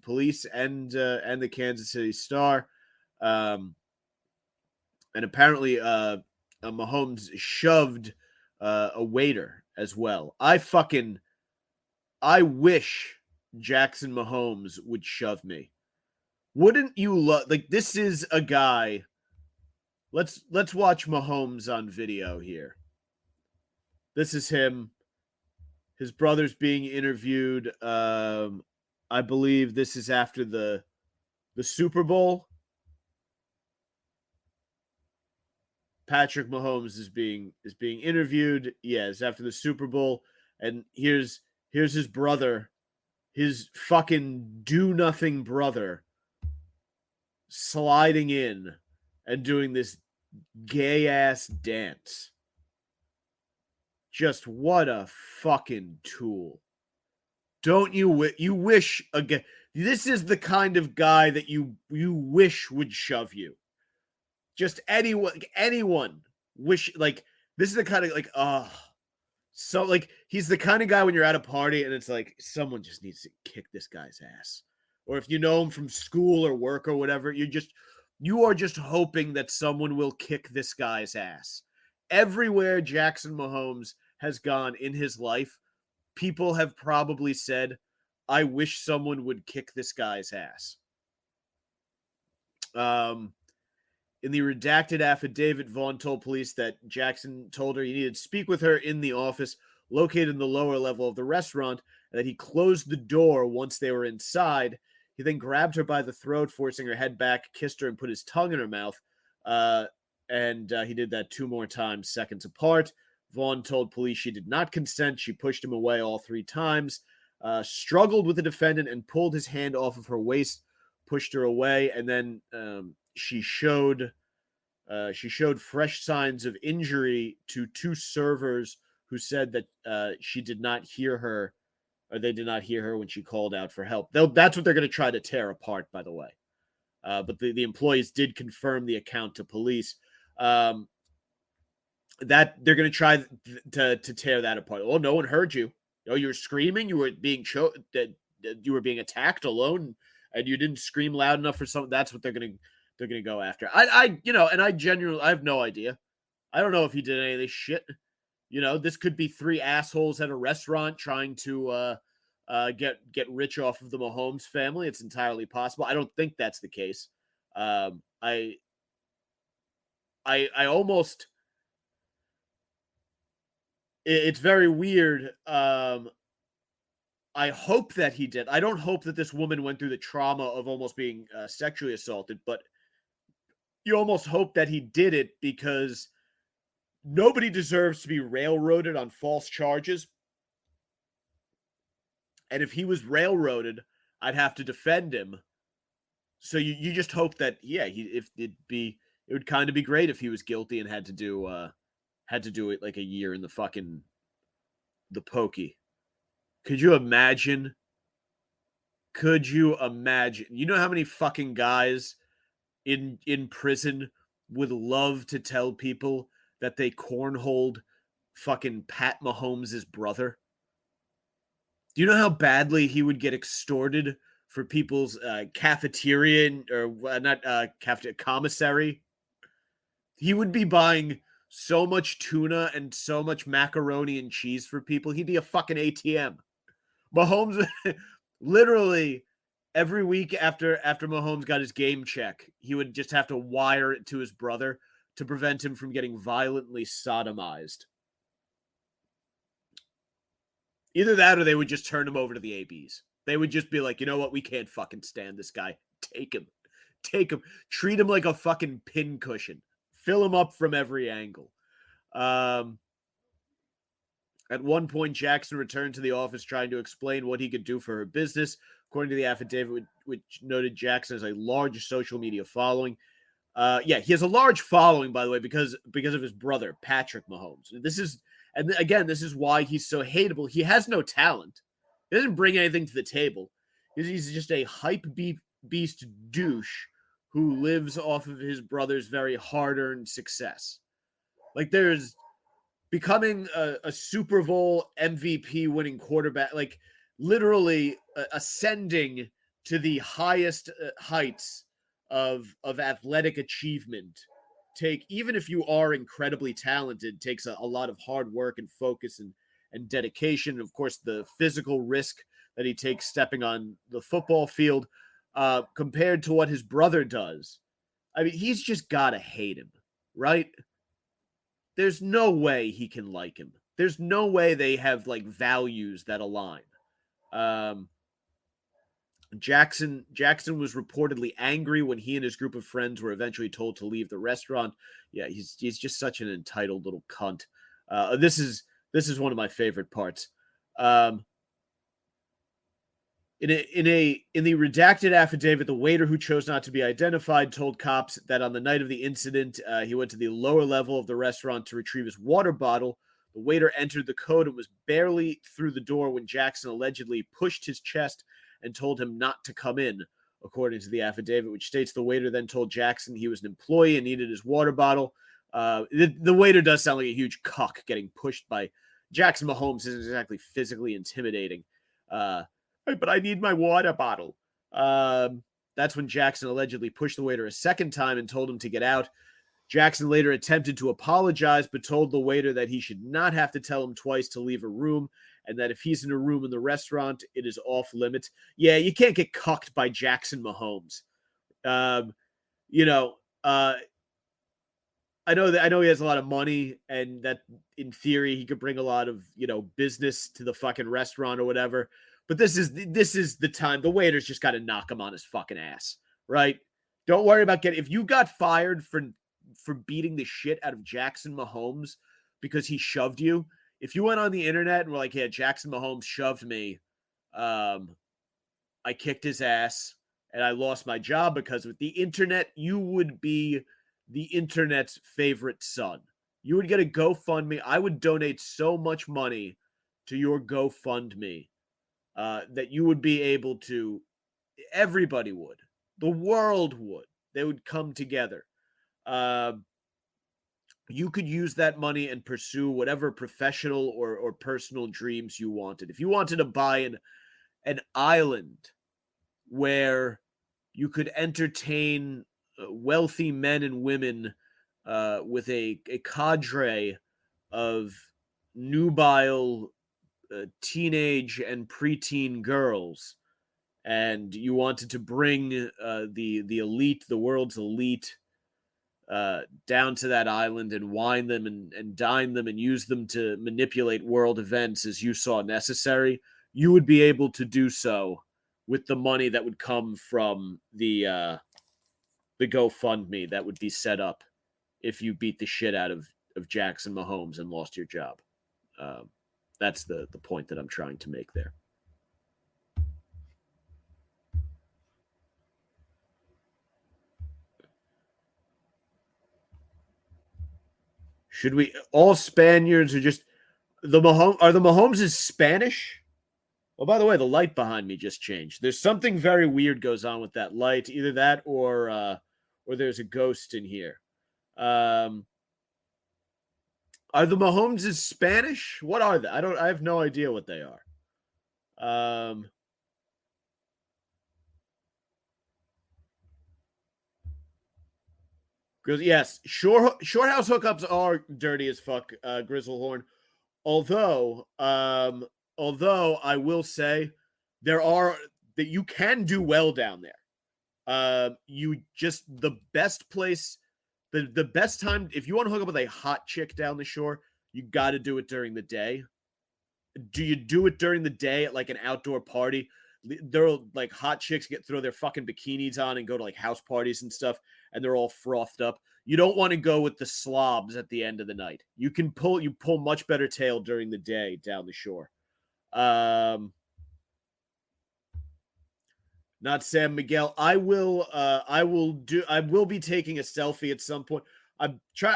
police and the Kansas City Star. And apparently Mahomes shoved a waiter as well. I wish Jackson Mahomes would shove me. Wouldn't you love, like, this is a guy. Let's watch Mahomes on video here. This is him. His brother's being interviewed. I believe this is after the Super Bowl. Patrick Mahomes is being interviewed. Yes, after the Super Bowl, and here's his brother, his fucking do nothing brother, sliding in and doing this gay ass dance. Just what a fucking tool. Don't you you wish again? This is the kind of guy that you wish would shove you. Just anyone wish, like, this is the kind of, like, so, like, he's the kind of guy when you're at a party and it's like someone just needs to kick this guy's ass. Or if you know him from school or work or whatever, you are just hoping that someone will kick this guy's ass. Everywhere Jackson Mahomes has gone in his life, people have probably said, I wish someone would kick this guy's ass. In the redacted affidavit, Vaughn told police that Jackson told her he needed to speak with her in the office located in the lower level of the restaurant, and that he closed the door once they were inside. He then grabbed her by the throat, forcing her head back, kissed her, and put his tongue in her mouth. And he did that 2 more times, seconds apart. Vaughn told police she did not consent. She pushed him away all 3 times, struggled with the defendant, and pulled his hand off of her waist, pushed her away, and then she showed fresh signs of injury to 2 servers who said that she did not hear her, or they did not hear her when she called out for help. That's what they're going to try to tear apart, by the way. But the employees did confirm the account to police. That they're going to try to tear that apart. Oh, no one heard you. Oh, you were screaming. You were being you were being attacked alone, and you didn't scream loud enough for something. That's what they're going to go after. I genuinely, I have no idea. I don't know if he did any of this shit. This could be 3 assholes at a restaurant trying to get rich off of the Mahomes family. It's entirely possible. I don't think that's the case. I almost. It's very weird. I hope that he did. I don't hope that this woman went through the trauma of almost being sexually assaulted, but you almost hope that he did it, because nobody deserves to be railroaded on false charges. And if he was railroaded, I'd have to defend him. So you just hope that, yeah, it would kind of be great if he was guilty and had to do it like a year in the pokey. Could you imagine? You know how many fucking guys in prison would love to tell people that they cornholed fucking Pat Mahomes' brother? Do you know how badly he would get extorted for people's cafeteria, or not cafeteria, commissary? He would be buying so much tuna and so much macaroni and cheese for people. He'd be a fucking ATM. Mahomes, literally every week after Mahomes got his game check, he would just have to wire it to his brother to prevent him from getting violently sodomized. Either that, or they would just turn him over to the ABs. They would just be like, you know what? We can't fucking stand this guy. Take him. Treat him like a fucking pincushion. Fill him up from every angle. At one point, Jackson returned to the office trying to explain what he could do for her business. According to the affidavit, which noted Jackson has a large social media following. He has a large following, by the way, because of his brother, Patrick Mahomes. This is why he's so hateable. He has no talent. He doesn't bring anything to the table. He's just a hype beast douche who lives off of his brother's very hard-earned success. Like, there's becoming a Super Bowl MVP winning quarterback, like literally ascending to the highest heights of athletic achievement. Even if you are incredibly talented, takes a lot of hard work and focus and dedication. Of course, the physical risk that he takes stepping on the football field, compared to what his brother does. I mean, he's just got to hate him, right? There's no way he can like him. There's no way they have like values that align. Jackson was reportedly angry when he and his group of friends were eventually told to leave the restaurant. Yeah, he's just such an entitled little cunt. This is one of my favorite parts. In the redacted affidavit, the waiter who chose not to be identified told cops that on the night of the incident, he went to the lower level of the restaurant to retrieve his water bottle. The waiter entered the code and was barely through the door when Jackson allegedly pushed his chest and told him not to come in, according to the affidavit, which states the waiter then told Jackson he was an employee and needed his water bottle. The waiter does sound like a huge cuck getting pushed by Jackson Mahomes. Isn't exactly physically intimidating. But I need my water bottle. That's when Jackson allegedly pushed the waiter a second time and told him to get out. Jackson later attempted to apologize, but told the waiter that he should not have to tell him twice to leave a room, and that if he's in a room in the restaurant, it is off limits. Yeah, you can't get cucked by Jackson Mahomes. You know, I know he has a lot of money, and that in theory he could bring a lot of business to the fucking restaurant or whatever. But this is the time the waiter's just got to knock him on his fucking ass, right? Don't worry about if you got fired for beating the shit out of Jackson Mahomes because he shoved you. If you went on the internet and were like, "Yeah, Jackson Mahomes shoved me, I kicked his ass and I lost my job because with the internet," you would be the internet's favorite son. You would get a GoFundMe. I would donate so much money to your GoFundMe that you would be able to. Everybody would. The world would. They would come together. You could use that money and pursue whatever professional or personal dreams you wanted. If you wanted to buy an island where you could entertain wealthy men and women with a cadre of nubile teenage and preteen girls, and you wanted to bring the elite, the world's elite, down to that island and wine them and dine them and use them to manipulate world events as you saw necessary, you would be able to do so with the money that would come from the GoFundMe that would be set up if you beat the shit out of Jackson Mahomes and lost your job. That's the point that I'm trying to make there. Should we all Spaniards are just the Mahomes is Spanish? Oh, by the way, the light behind me just changed. There's something very weird goes on with that light. Either that or there's a ghost in here. Are the Mahomes Spanish? What are they? I have no idea what they are. Yes, Short House hookups are dirty as fuck, Grizzlehorn. Although I will say there are that you can do well down there. You just the best place, the best time if you want to hook up with a hot chick down the shore, you got to do it during the day. Do you do it during the day at like an outdoor party? They're like hot chicks throw their fucking bikinis on and go to like house parties and stuff, and they're all frothed up. You don't want to go with the slobs at the end of the night. You pull much better tail during the day down the shore. Not Sam Miguel. I will be taking a selfie at some point. I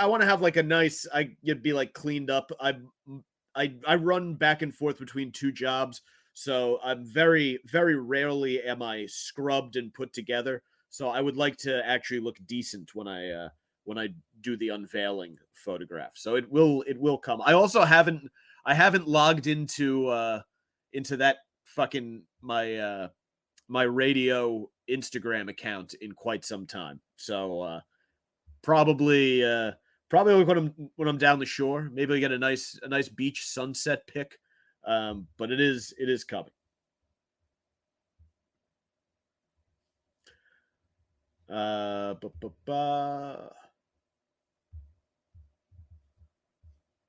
want to have like a nice, be like cleaned up. I run back and forth between two jobs, so I'm very, very rarely am I scrubbed and put together. So I would like to actually look decent when I do the unveiling photograph. So it will come. I also haven't logged into that fucking my radio Instagram account in quite some time. So probably when I'm down the shore, maybe I get a nice beach sunset pic. But it is coming.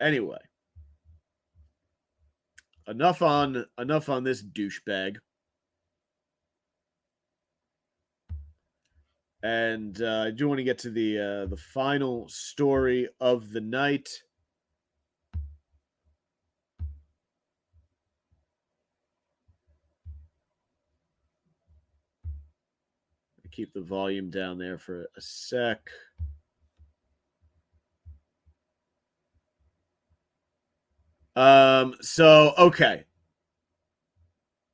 Anyway, enough on this douchebag. And I do want to get to the final story of the night. Keep the volume down there for a sec. Okay.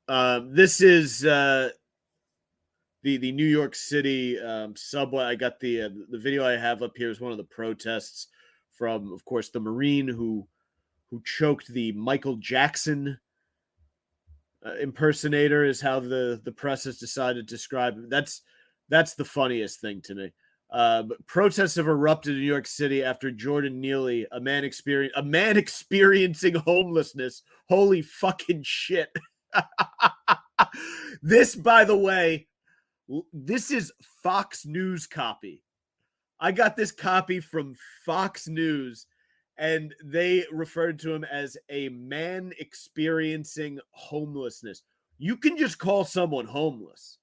This is the New York City subway. I got the video I have up here is one of the protests from, of course, the Marine who choked the Michael Jackson impersonator, is how the press has decided to describe him. That's the funniest thing to me. But protests have erupted in New York City after Jordan Neely, a man experiencing homelessness. Holy fucking shit! This, by the way, this is Fox News copy. I got this copy from Fox News, and they referred to him as a man experiencing homelessness. You can just call someone homeless.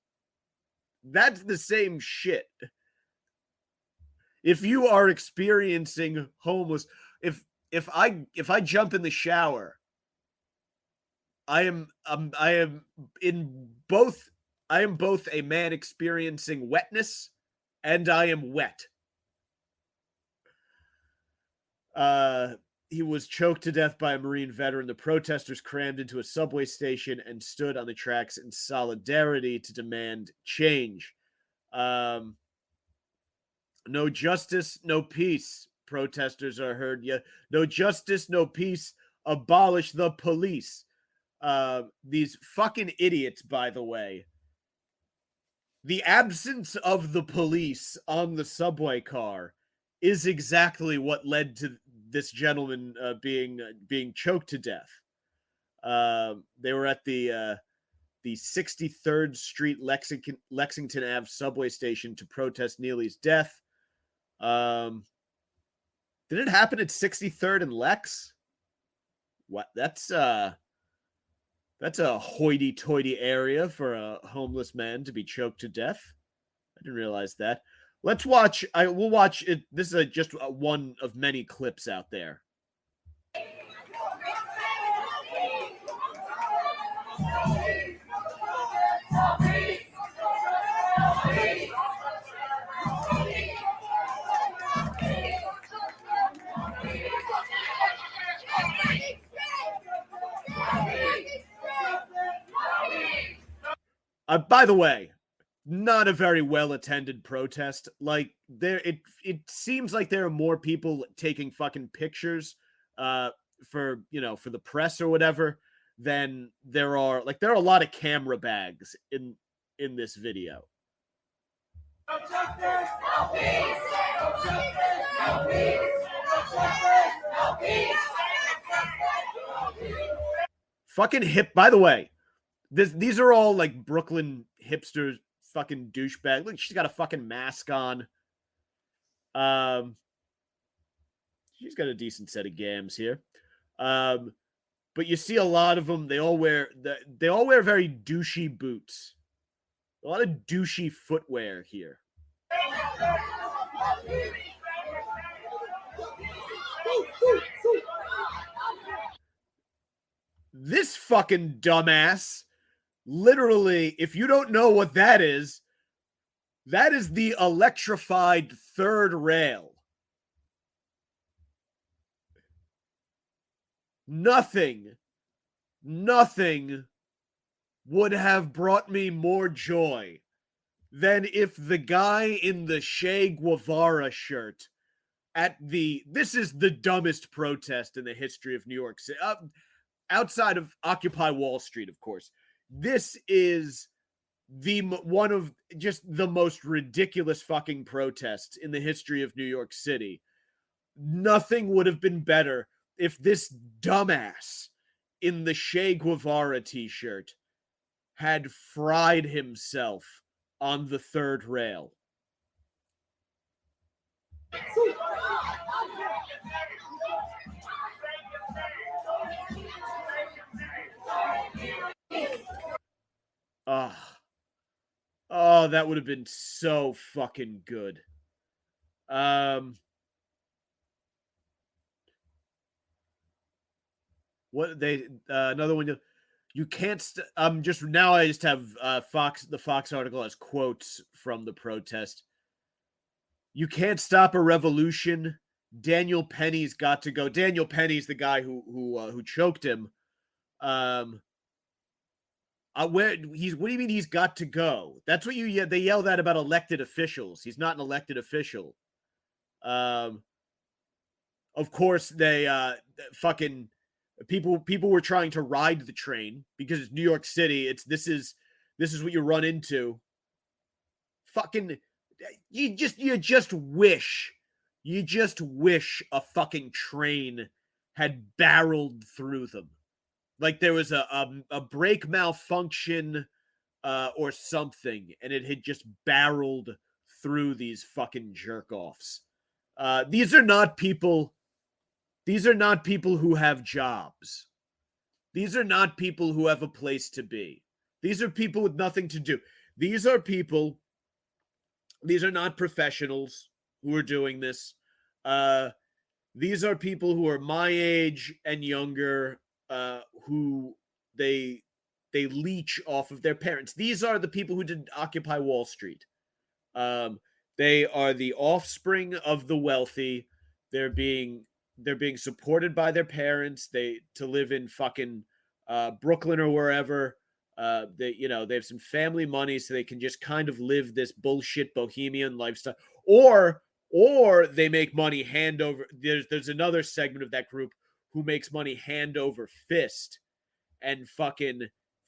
That's the same shit. If you are experiencing homeless, if I jump in the shower, I am both a man experiencing wetness and I am wet. He was choked to death by a Marine veteran. The protesters crammed into a subway station and stood on the tracks in solidarity to demand change. No justice, no peace. Protesters are heard. Yeah, no justice, no peace. Abolish the police. These fucking idiots, by the way. The absence of the police on the subway car is exactly what led to this gentleman being choked to death. They were at the 63rd Street Lexington Ave subway station to protest Neely's death. Did it happen at 63rd and Lex? What? That's a hoity-toity area for a homeless man to be choked to death. I didn't realize that. Let's watch. We'll watch it. This is just one of many clips out there. By the way, not a very well attended protest. Like it seems like there are more people taking fucking pictures for the press or whatever than there are a lot of camera bags in this video. No justice, no peace. No justice, no peace. No justice, no peace. Fucking hip, by the way. These are all like Brooklyn hipsters, fucking douchebag. Look, she's got a fucking mask on. She's got a decent set of gams here. But you see a lot of them. They all wear very douchey boots. A lot of douchey footwear here. This fucking dumbass. Literally, if you don't know what that is the electrified third rail. Nothing would have brought me more joy than if the guy in the Che Guevara shirt this is the dumbest protest in the history of New York City. Outside of Occupy Wall Street, of course. This is one of just the most ridiculous fucking protests in the history of New York City. Nothing would have been better if this dumbass in the Che Guevara t-shirt had fried himself on the third rail. Oh, that would have been so fucking good. What they another one. You can't. Just now. I just have the Fox article as quotes from the protest. You can't stop a revolution. Daniel Penny's got to go. Daniel Penny's the guy who choked him. Where he's? What do you mean he's got to go? That's what they yell that about elected officials. He's not an elected official. Of course they fucking people were trying to ride the train because it's New York City. This is what you run into. Fucking you just wish a fucking train had barreled through them. Like there was a brake malfunction or something, and it had just barreled through these fucking jerk offs. These are not people who have jobs. These are not people who have a place to be. These are people with nothing to do. These are not professionals who are doing this. These are people who are my age and younger, who they leech off of their parents. These are the people who did Occupy Wall Street. They are the offspring of the wealthy. They're being supported by their parents. To live in fucking Brooklyn or wherever. They have some family money, so they can just kind of live this bullshit bohemian lifestyle. Or they make money hand over. There's another segment of that group who makes money hand over fist and fucking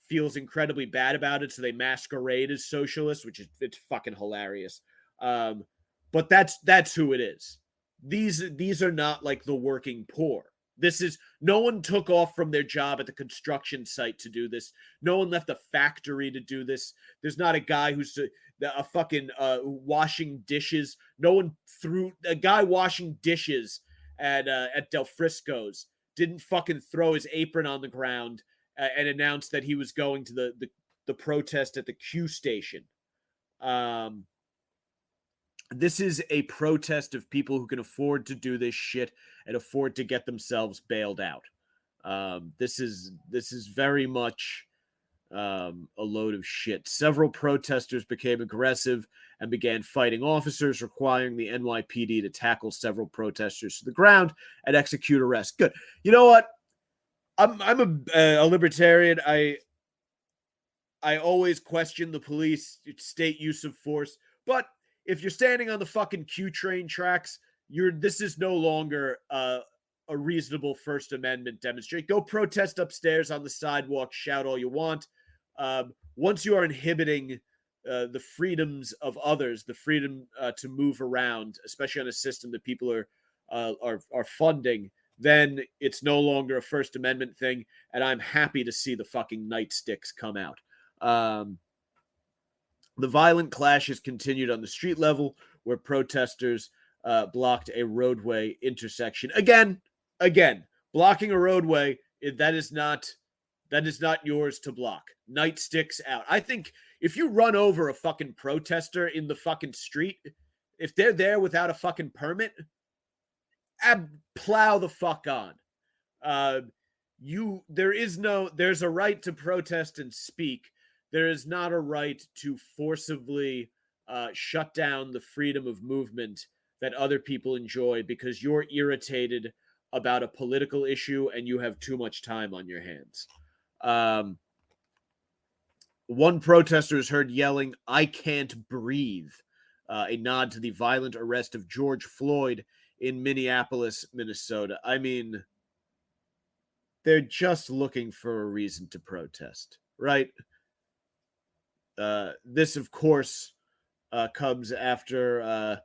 feels incredibly bad about it, so they masquerade as socialists, it's fucking hilarious. But that's who it is. These are not like the working poor. This is no one took off from their job at the construction site to do this. No one left a factory to do this. There's not a guy who's a fucking washing dishes. No one threw a guy washing dishes at Del Frisco's didn't fucking throw his apron on the ground and announce that he was going to the protest at the Q station. This is a protest of people who can afford to do this shit and afford to get themselves bailed out. This is very much a load of shit. Several protesters became aggressive and began fighting officers, requiring the NYPD to tackle several protesters to the ground and execute arrests. Good. You know what? I'm a libertarian. I always question the police state use of force, but if you're standing on the fucking Q train tracks, this is no longer a reasonable First Amendment demonstration. Go protest upstairs on the sidewalk, shout all you want. Once you are inhibiting the freedoms of others, the freedom to move around, especially on a system that people are funding, then it's no longer a First Amendment thing, and I'm happy to see the fucking nightsticks come out. The violent clashes continued on the street level, where protesters blocked a roadway intersection. Again, blocking a roadway, that is not yours to block. Nightsticks out. I think if you run over a fucking protester in the fucking street, if they're there without a fucking permit, plow the fuck on. There's a right to protest and speak. There is not a right to forcibly shut down the freedom of movement that other people enjoy because you're irritated about a political issue and you have too much time on your hands. One protester is heard yelling, "I can't breathe," a nod to the violent arrest of George Floyd in Minneapolis, Minnesota. I mean, they're just looking for a reason to protest, right? This, of course, comes after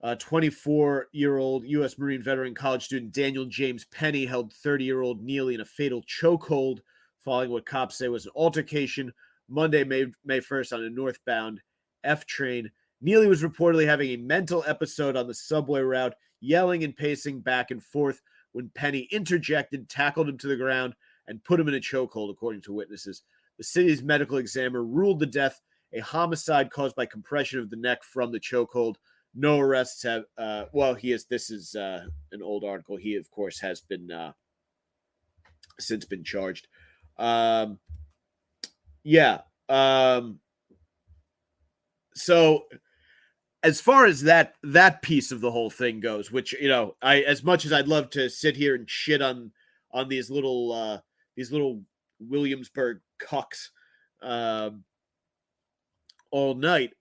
24-year-old U.S. Marine veteran college student Daniel James Penny held 30-year-old Neely in a fatal chokehold following what cops say was an altercation Monday, May 1st on a northbound F train. Neely was reportedly having a mental episode on the subway route, yelling and pacing back and forth when Penny interjected, tackled him to the ground, and put him in a chokehold, according to witnesses. The city's medical examiner ruled the death a homicide caused by compression of the neck from the chokehold. No arrests have. This is an old article. He, of course, has been since been charged. Yeah. So as far as that piece of the whole thing goes, which, I, as much as I'd love to sit here and shit on these little Williamsburg cucks all night,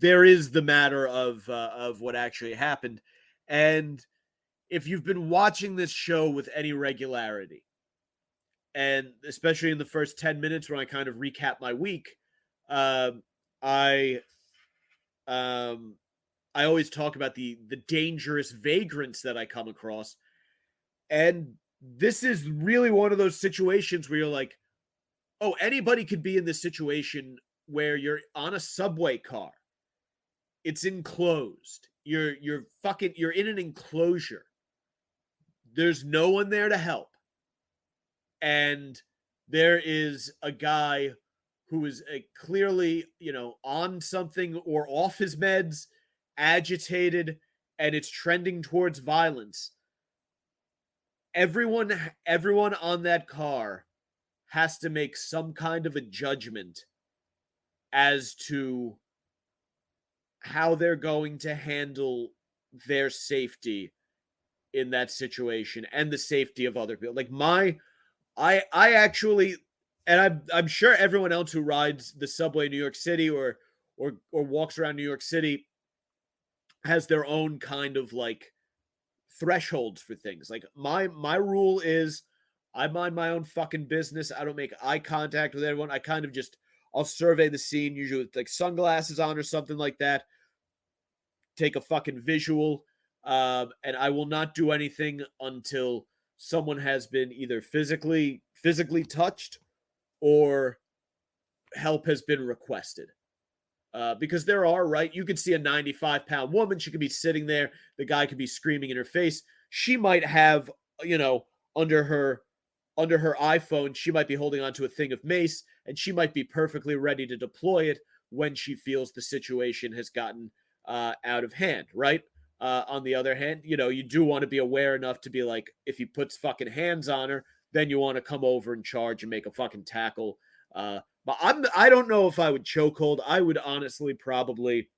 there is the matter of what actually happened. And if you've been watching this show with any regularity, and especially in the first 10 minutes when I kind of recap my week, I always talk about the dangerous vagrants that I come across. And this is really one of those situations where you're like, oh, anybody could be in this situation where you're on a subway car. It's enclosed. You're in an enclosure. There's no one there to help. And there is a guy who is clearly, on something or off his meds, agitated, and it's trending towards violence. Everyone on that car has to make some kind of a judgment as to how they're going to handle their safety in that situation and the safety of other people. Like I actually, and I'm sure everyone else who rides the subway in New York City or walks around New York City has their own kind of like thresholds for things. Like my rule is I mind my own fucking business. I don't make eye contact with everyone. I kind of just, I'll survey the scene, usually with like sunglasses on or something like that. Take a fucking visual. And I will not do anything until someone has been either physically touched or help has been requested. Because there are, right? You could see a 95-pound woman. She could be sitting there. The guy could be screaming in her face. She might have, under her iPhone, she might be holding onto a thing of mace, and she might be perfectly ready to deploy it when she feels the situation has gotten out of hand, right? On the other hand, you do want to be aware enough to be like, if he puts fucking hands on her, then you want to come over and charge and make a fucking tackle. But I don't know if I would chokehold. I would honestly probably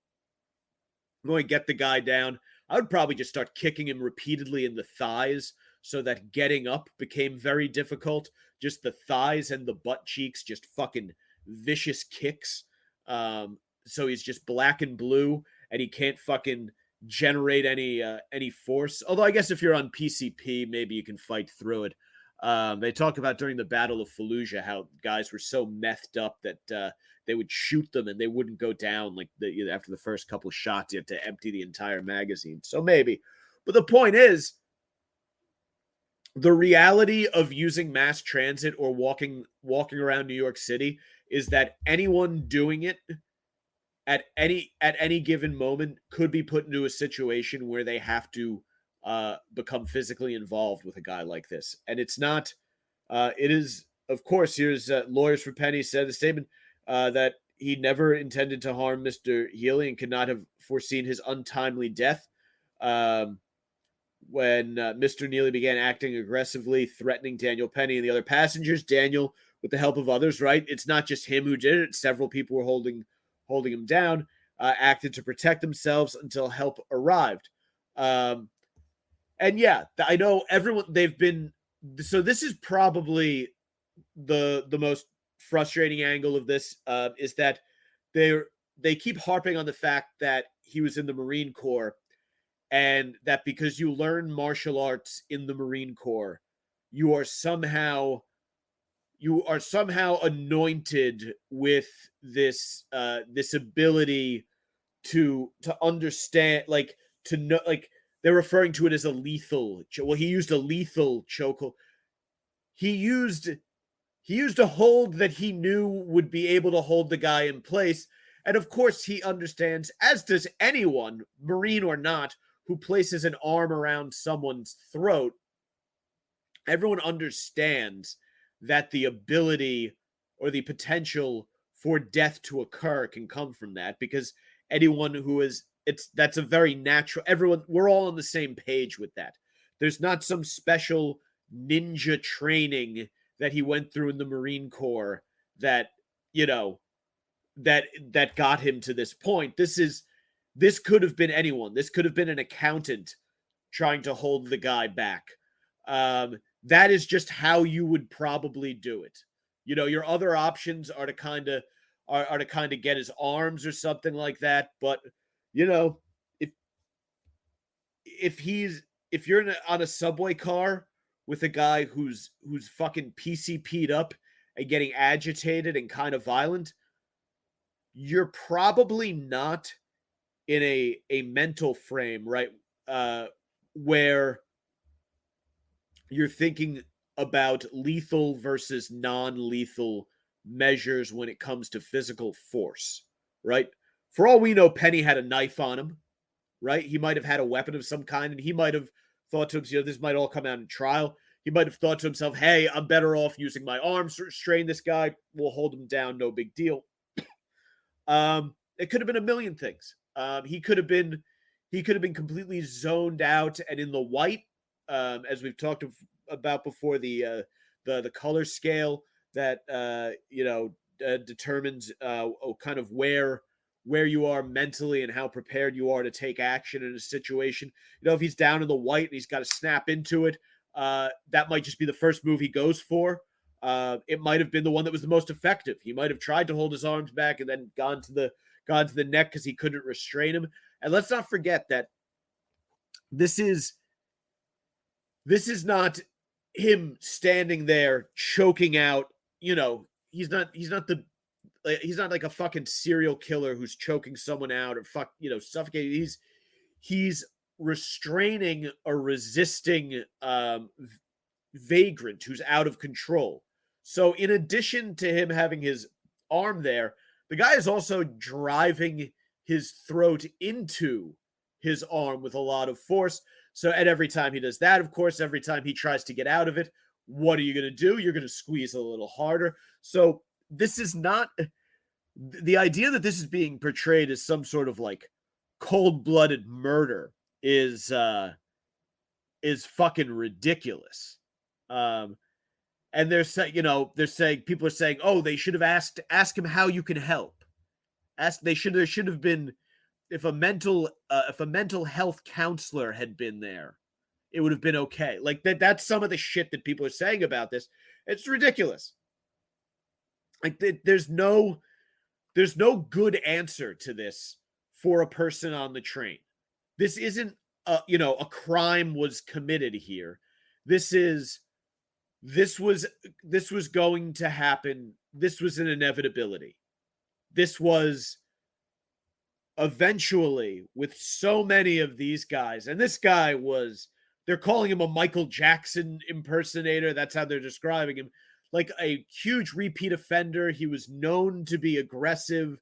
going to get the guy down. I would probably just start kicking him repeatedly in the thighs so that getting up became very difficult. Just the thighs and the butt cheeks, just fucking vicious kicks. So he's just black and blue and he can't fucking generate any force. Although I guess if you're on PCP, maybe you can fight through it. They talk about during the Battle of Fallujah how guys were so methed up that they would shoot them and they wouldn't go down after the first couple of shots. You had to empty the entire magazine. So maybe. But the point is, the reality of using mass transit or walking around New York City is that anyone doing it at any given moment could be put into a situation where they have to become physically involved with a guy like this. And it's not, it is, of course, here's Lawyers for Penny said a statement that he never intended to harm Mr. Healy and could not have foreseen his untimely death. When Mr. Neely began acting aggressively, threatening Daniel Penny and the other passengers, Daniel, with the help of others, right? It's not just him who did it. Several people were holding him down, acted to protect themselves until help arrived. And yeah, I know everyone, so this is probably the most frustrating angle of this, is that they keep harping on the fact that he was in the Marine Corps, and that because you learn martial arts in the Marine Corps, you are somehow anointed with this ability to understand, like, to know, like, they're referring to it as a lethal. Well, he used a lethal chokehold. He used a hold that he knew would be able to hold the guy in place. And of course, he understands, as does anyone, Marine or not, who places an arm around someone's throat. Everyone understands that the ability or the potential for death to occur can come from that, because anyone who is that's a very natural, we're all on the same page with that. There's not some special ninja training that he went through in the Marine Corps that, you know, that got him to this point. This could have been anyone. This could have been an accountant trying to hold the guy back. That is just how you would probably do it. You know, your other options are to kind of get his arms or something like that. But, you know, if you're on a subway car with a guy who's fucking PCP'd up and getting agitated and kind of violent, you're probably not in a mental frame, right? Where you're thinking about lethal versus non-lethal measures when it comes to physical force, right? For all we know, Penny had a knife on him, right? He might have had a weapon of some kind, and he might have thought to himself, this might all come out in trial. He might have thought to himself, hey, I'm better off using my arms to restrain this guy. We'll hold him down, no big deal. It could have been a million things. He could have been completely zoned out and in the white, as we've talked about before, the color scale that determines kind of where you are mentally and how prepared you are to take action in a situation. You know, if he's down in the white and he's got to snap into it, that might just be the first move he goes for. It might have been the one that was the most effective. He might have tried to hold his arms back and then gone to the neck because he couldn't restrain him. And let's not forget that this is not him standing there choking out. You know, he's not like a fucking serial killer who's choking someone out or suffocating. He's restraining a resisting vagrant who's out of control. So in addition to him having his arm there, the guy is also driving his throat into his arm with a lot of force. So, and every time he does that, of course, every time he tries to get out of it, what are you going to do? You're going to squeeze a little harder. So this is not the idea that this is being portrayed as some sort of like cold-blooded murder is fucking ridiculous. And they're saying, people are saying, oh, they should have ask him how you can help. There should have been, if a mental health counselor had been there, it would have been okay. Like that's some of the shit that people are saying about this. It's ridiculous. Like there's no good answer to this for a person on the train. This isn't a crime was committed here. This was going to happen. This was an inevitability. This was eventually, with so many of these guys, and this guy they're calling him a Michael Jackson impersonator. That's how they're describing him. Like a huge repeat offender. He was known to be aggressive.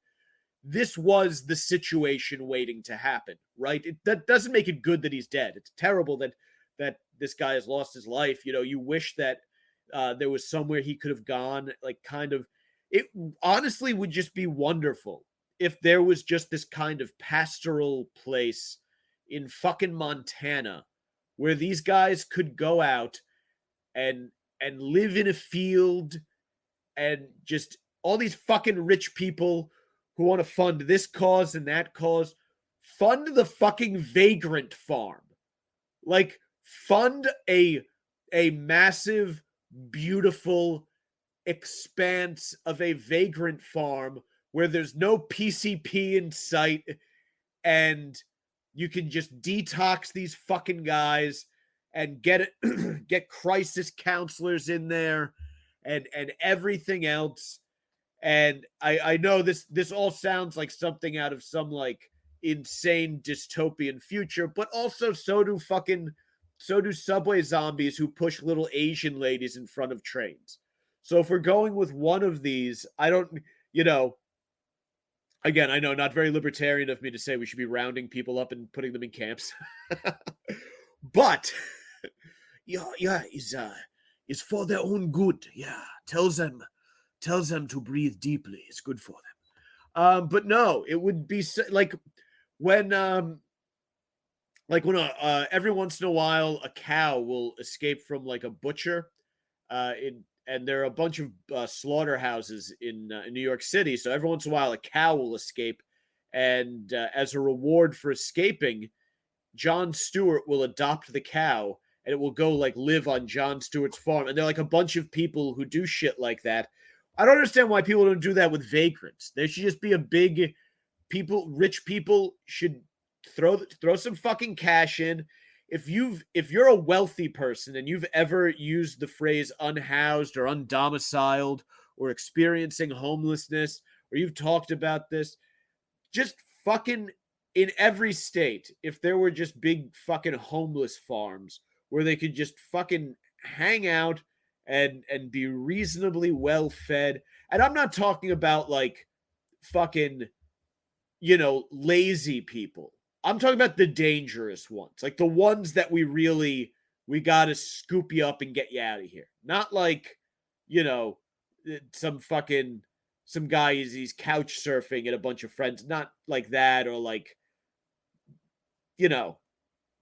This was the situation waiting to happen, right? That doesn't make it good that he's dead. It's terrible that this guy has lost his life. You know, you wish that there was somewhere he could have gone, like kind of, it honestly would just be wonderful if there was just this kind of pastoral place in fucking Montana where these guys could go out and live in a field, and just all these fucking rich people who want to fund this cause and that cause, fund the fucking vagrant farm. Like, fund a massive, beautiful expanse of a vagrant farm where there's no PCP in sight, and you can just detox these fucking guys and get crisis counselors in there and everything else. And I know this all sounds like something out of some like insane dystopian future, but also so do subway zombies who push little Asian ladies in front of trains. So if we're going with one of these, I don't, again, I know not very libertarian of me to say we should be rounding people up and putting them in camps. But yeah, is for their own good. Yeah, tell them tells them to breathe deeply. It's good for them. But no, it would be like when every once in a while a cow will escape from like a butcher, and there are a bunch of slaughterhouses in New York City. So every once in a while a cow will escape, and as a reward for escaping, Jon Stewart will adopt the cow, and it will go like live on Jon Stewart's farm. And they're like a bunch of people who do shit like that. I don't understand why people don't do that with vagrants. There should just be a big rich people should throw some fucking cash in. If you're a wealthy person and you've ever used the phrase unhoused or undomiciled or experiencing homelessness, or you've talked about this, just fucking in every state, if there were just big fucking homeless farms where they could just fucking hang out and be reasonably well fed. And I'm not talking about like fucking, lazy people. I'm talking about the dangerous ones, like the ones that we gotta scoop you up and get you out of here. Not like, some guy he's couch surfing and a bunch of friends. Not like that, or like,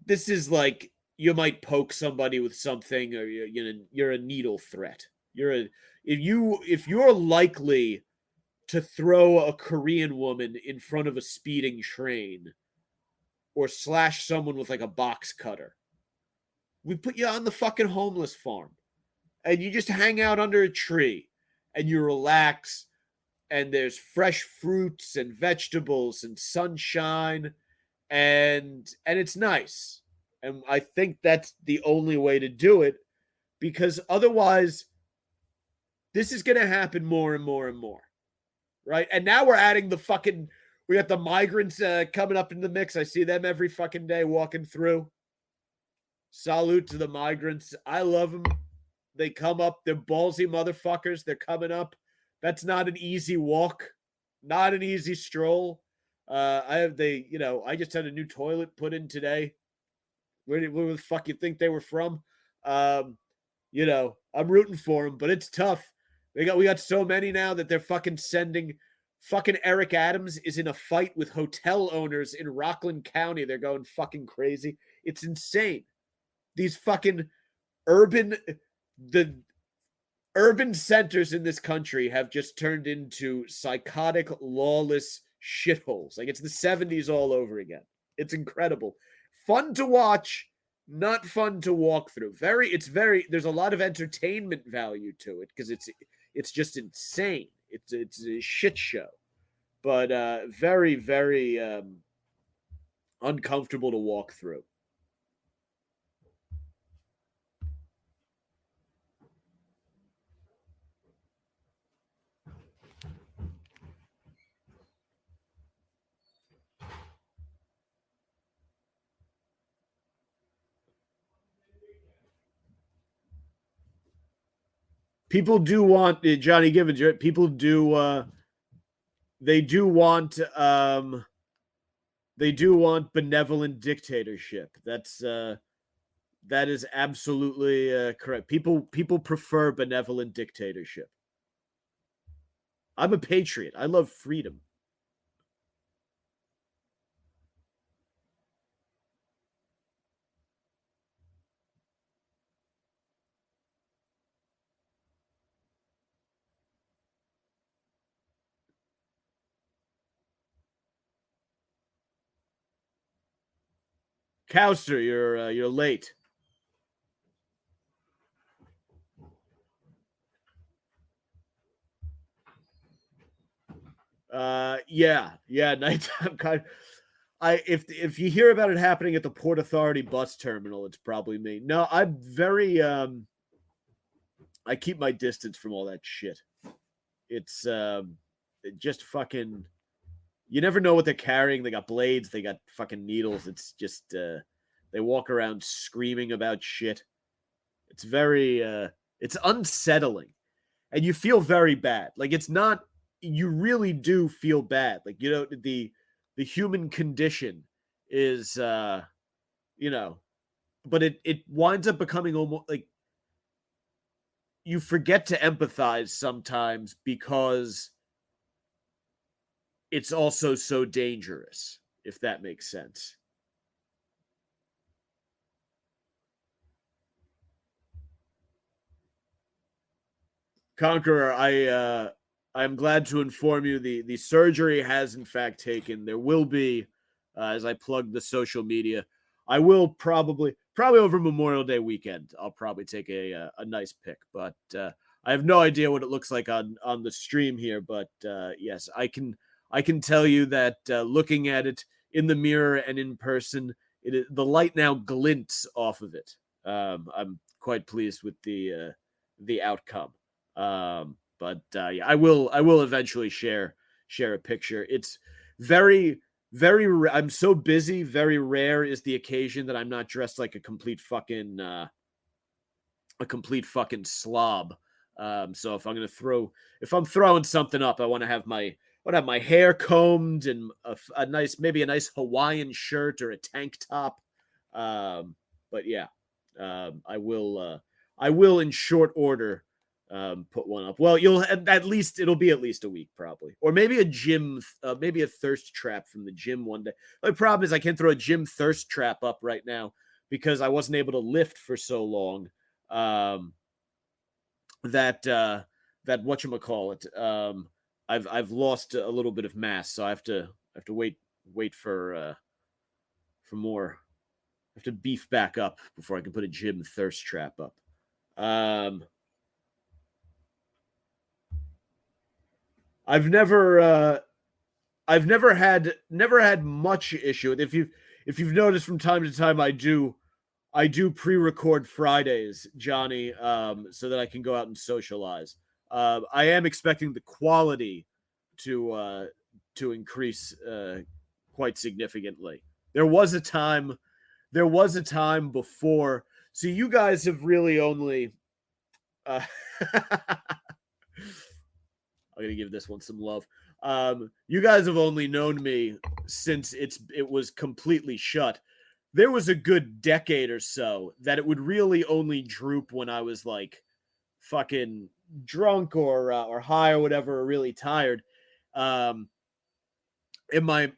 this is like you might poke somebody with something, or you're a needle threat. If you're likely to throw a Korean woman in front of a speeding train or slash someone with like a box cutter, we put you on the fucking homeless farm and you just hang out under a tree and you relax, and there's fresh fruits and vegetables and sunshine, and it's nice. And I think that's the only way to do it, because otherwise this is going to happen more and more and more. Right? And now we're adding we got the migrants coming up in the mix. I see them every fucking day walking through. Salute to the migrants. I love them. They come up. They're ballsy motherfuckers. They're coming up. That's not an easy walk. Not an easy stroll. I just had a new toilet put in today. Where the fuck you think they were from? I'm rooting for them, but it's tough. We got so many now that they're fucking sending. Fucking Eric Adams is in a fight with hotel owners in Rockland County. They're going fucking crazy. It's insane. These fucking urban centers in this country have just turned into psychotic, lawless shitholes. Like it's the 70s all over again. It's incredible. Fun to watch, not fun to walk through. There's a lot of entertainment value to it because it's just insane. It's a shit show, but very, very uncomfortable to walk through. People do want Johnny Givens. Right? People do. They do want. They do want benevolent dictatorship. That is absolutely correct. People prefer benevolent dictatorship. I'm a patriot. I love freedom. Cowster, you're late. Yeah, nighttime kind. If you hear about it happening at the Port Authority bus terminal, it's probably me. No, I'm very I keep my distance from all that shit. It's just fucking. You never know what they're carrying. They got blades. They got fucking needles. It's just they walk around screaming about shit. It's very it's unsettling, and you feel very bad. Like it's not. You really do feel bad. Like the human condition is but it winds up becoming almost like you forget to empathize sometimes because it's also so dangerous, if that makes sense. Conqueror, I'm glad to inform you the surgery has in fact taken. There will be, as I plug the social media, I will probably over Memorial Day weekend. I'll probably take a nice pic, but I have no idea what it looks like on the stream here. But yes, I can tell you that looking at it in the mirror and in person, the light now glints off of it. I'm quite pleased with the outcome. But yeah, I will eventually share a picture. It's very I'm so busy. Very rare is the occasion that I'm not dressed like a complete fucking slob. So if I'm throwing something up, I want to have my hair combed and a nice Hawaiian shirt or a tank top. But yeah, I will in short order put one up. Well, it'll be at least a week probably, or maybe a gym, maybe a thirst trap from the gym one day. The problem is I can't throw a gym thirst trap up right now because I wasn't able to lift for so long. That whatchamacallit, I've lost a little bit of mass, so I have to wait for more. I have to beef back up before I can put a gym thirst trap up. I've never had much issue. If you've noticed from time to time, I do pre-record Fridays, Johnny, so that I can go out and socialize. I am expecting the quality to increase quite significantly. There was a time before. So you guys have really only. I'm gonna give this one some love. You guys have only known me since it was completely shut. There was a good decade or so that it would really only droop when I was like fucking drunk or high or whatever, or really tired. In my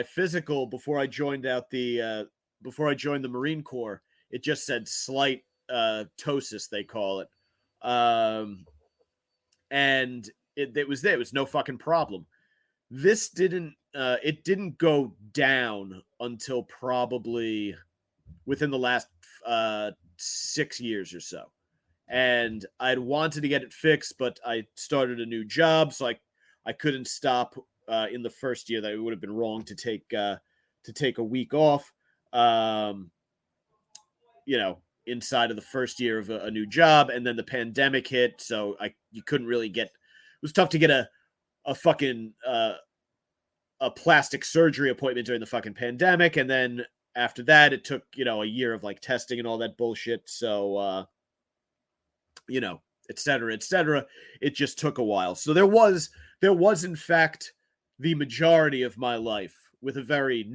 physical before I joined the Marine Corps, it just said slight ptosis, they call it. And it was there. It was no fucking problem. This didn't go down until probably within the last 6 years or so. And I'd wanted to get it fixed, but I started a new job, so I couldn't stop in the first year. That it would have been wrong to take a week off. Inside of the first year of a new job, and then the pandemic hit, so you couldn't really get. It was tough to get a fucking a plastic surgery appointment during the fucking pandemic, and then after that, it took a year of like testing and all that bullshit. So et cetera. It just took a while. So there was in fact the majority of my life with a very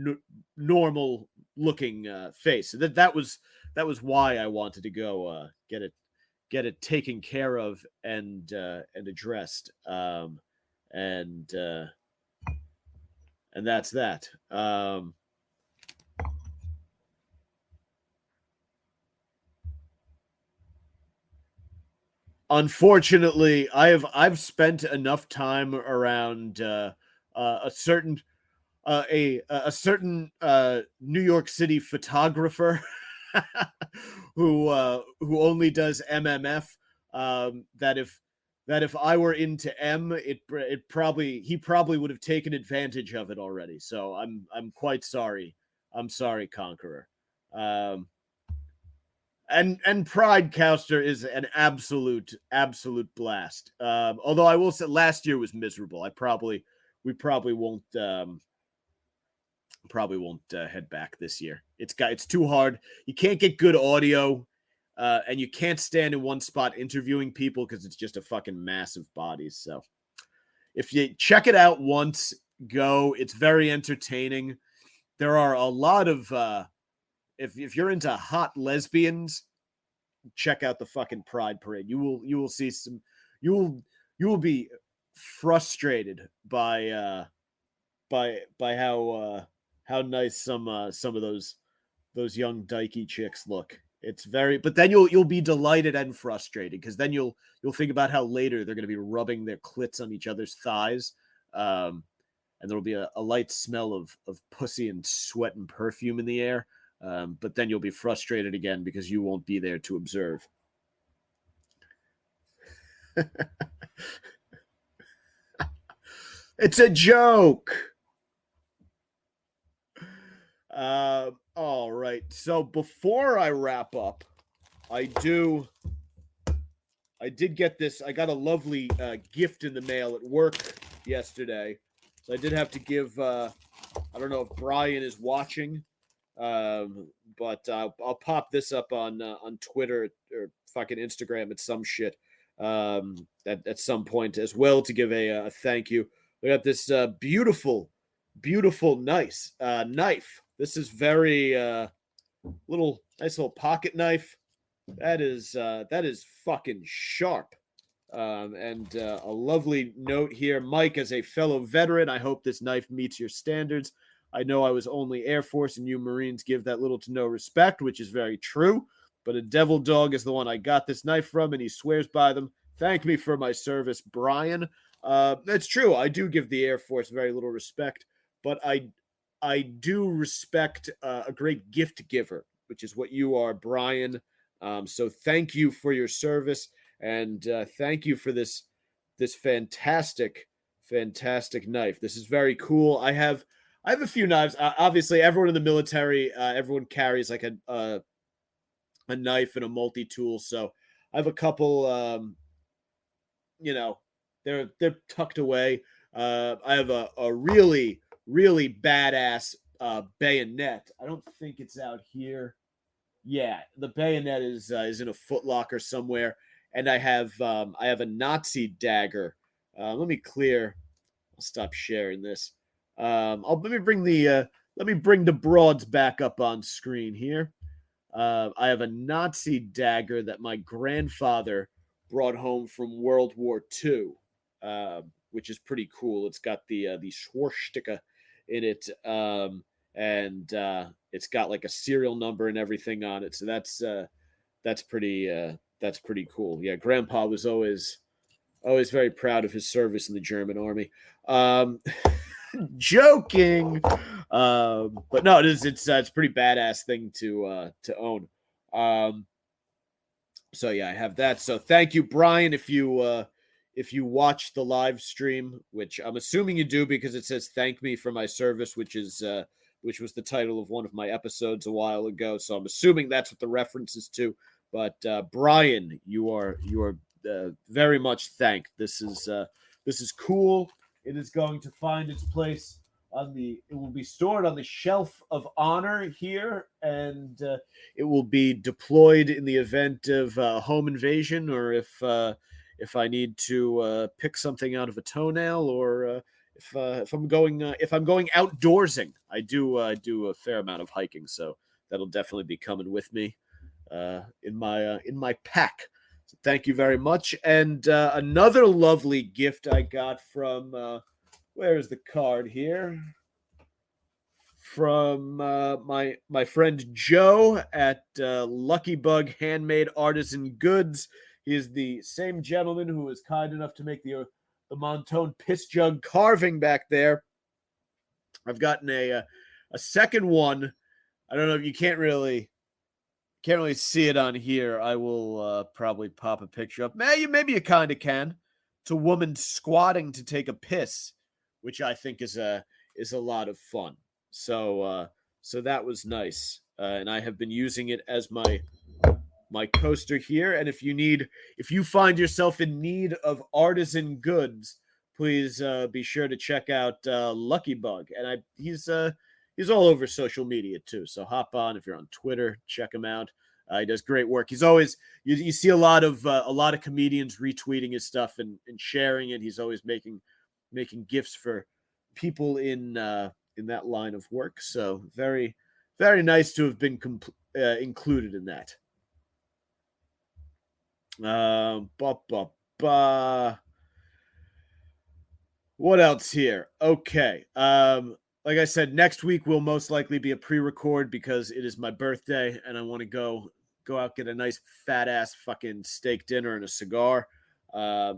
normal looking face. So that was why I wanted to go get it taken care of and addressed. And that's that. Unfortunately, I've spent enough time around a certain New York City photographer who only does MMF. That if I were into M, he probably would have taken advantage of it already. So I'm quite sorry. I'm sorry, Conqueror. And Pride Coaster is an absolute blast. Although I will say last year was miserable. We probably won't head back this year. It's too hard. You can't get good audio, and you can't stand in one spot interviewing people because it's just a fucking mass of bodies. So if you check it out once, go. It's very entertaining. There are a lot of if you're into hot lesbians, check out the fucking Pride Parade. You will see some. You will be frustrated by how nice some of those young dykey chicks look. It's very, but then you'll be delighted and frustrated because then you'll think about how later they're going to be rubbing their clits on each other's thighs, and there'll be a light smell of pussy and sweat and perfume in the air. But then you'll be frustrated again because you won't be there to observe. It's a joke. All right. So before I wrap up, I did get this. I got a lovely gift in the mail at work yesterday. So I did have to give, I don't know if Brian is watching, but I'll pop this up on Twitter or fucking Instagram at some shit at some point as well to give a thank you. We got this beautiful nice knife. This is very nice little pocket knife. That is fucking sharp. And a lovely note here. Mike, as a fellow veteran, I hope this knife meets your standards. I know I was only Air Force and you Marines give that little to no respect, which is very true. But a devil dog is the one I got this knife from, and he swears by them. Thank me for my service, Brian. That's true. I do give the Air Force very little respect, but I do respect a great gift giver, which is what you are, Brian. So thank you for your service, and thank you for this fantastic knife. This is very cool. I have a few knives. Obviously, everyone in the military, everyone carries like a knife and a multi-tool. So I have a couple. They're tucked away. I have a really badass bayonet. I don't think it's out here. Yeah, the bayonet is in a Foot Locker somewhere, and I have a Nazi dagger. Let me clear. I'll stop sharing this. Let me bring the broads back up on screen here. I have a Nazi dagger that my grandfather brought home from World War II, which is pretty cool. It's got the swastika in it, and it's got like a serial number and everything on it. So that's pretty cool. Yeah, Grandpa was always very proud of his service in the German army. Joking, but no, it's a pretty badass thing to own. So yeah, I have that. So thank you, Brian. If you watch the live stream, which I'm assuming you do because it says "Thank me for my service," which was the title of one of my episodes a while ago. So I'm assuming that's what the reference is to. But Brian, you are very much thanked. This is cool. It is going to find its place it will be stored on the shelf of honor here, and it will be deployed in the event of home invasion, or if I need to pick something out of a toenail, or if I'm going outdoorsing. I do a fair amount of hiking, so that'll definitely be coming with me in my pack. So thank you very much. And another lovely gift I got from where's the card here? From my friend Joe at Lucky Bug Handmade Artisan Goods. He is the same gentleman who was kind enough to make the Montone piss jug carving back there. I've gotten a second one. I don't know if you can't really see it on here. I will probably pop a picture up. Maybe you kind of can. It's a woman squatting to take a piss, which I think is a lot of fun. So that was nice, and I have been using it as my coaster here. And if you find yourself in need of artisan goods, please be sure to check out Lucky Bug. And he's all over social media too. So hop on if you're on Twitter, check him out. He does great work. He's always you see a lot of comedians retweeting his stuff and sharing it. He's always making gifts for people in that line of work. So very, very nice to have been included in that. Ba, ba, ba. What else here? Okay. Like I said, next week will most likely be a pre-record because it is my birthday and I want to go out, get a nice fat ass fucking steak dinner and a cigar.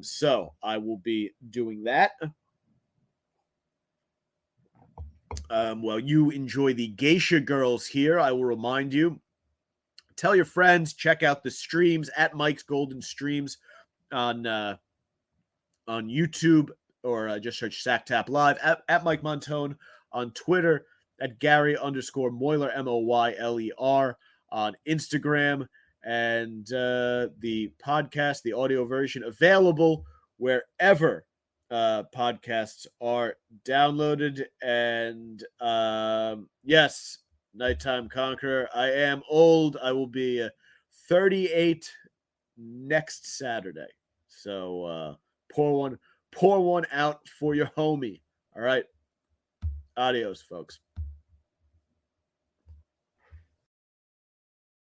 So I will be doing that. While you enjoy the geisha girls here, I will remind you, tell your friends, check out the streams at Mike's Golden Streams on YouTube, or just search Sacktap Live at Mike Montone on Twitter, at Gary_Moyler, Moyler, on Instagram, and the podcast, the audio version, available wherever podcasts are downloaded. And yes, Nighttime Conqueror, I am old. I will be 38 next Saturday. So pour one out for your homie. All right. Adios, folks.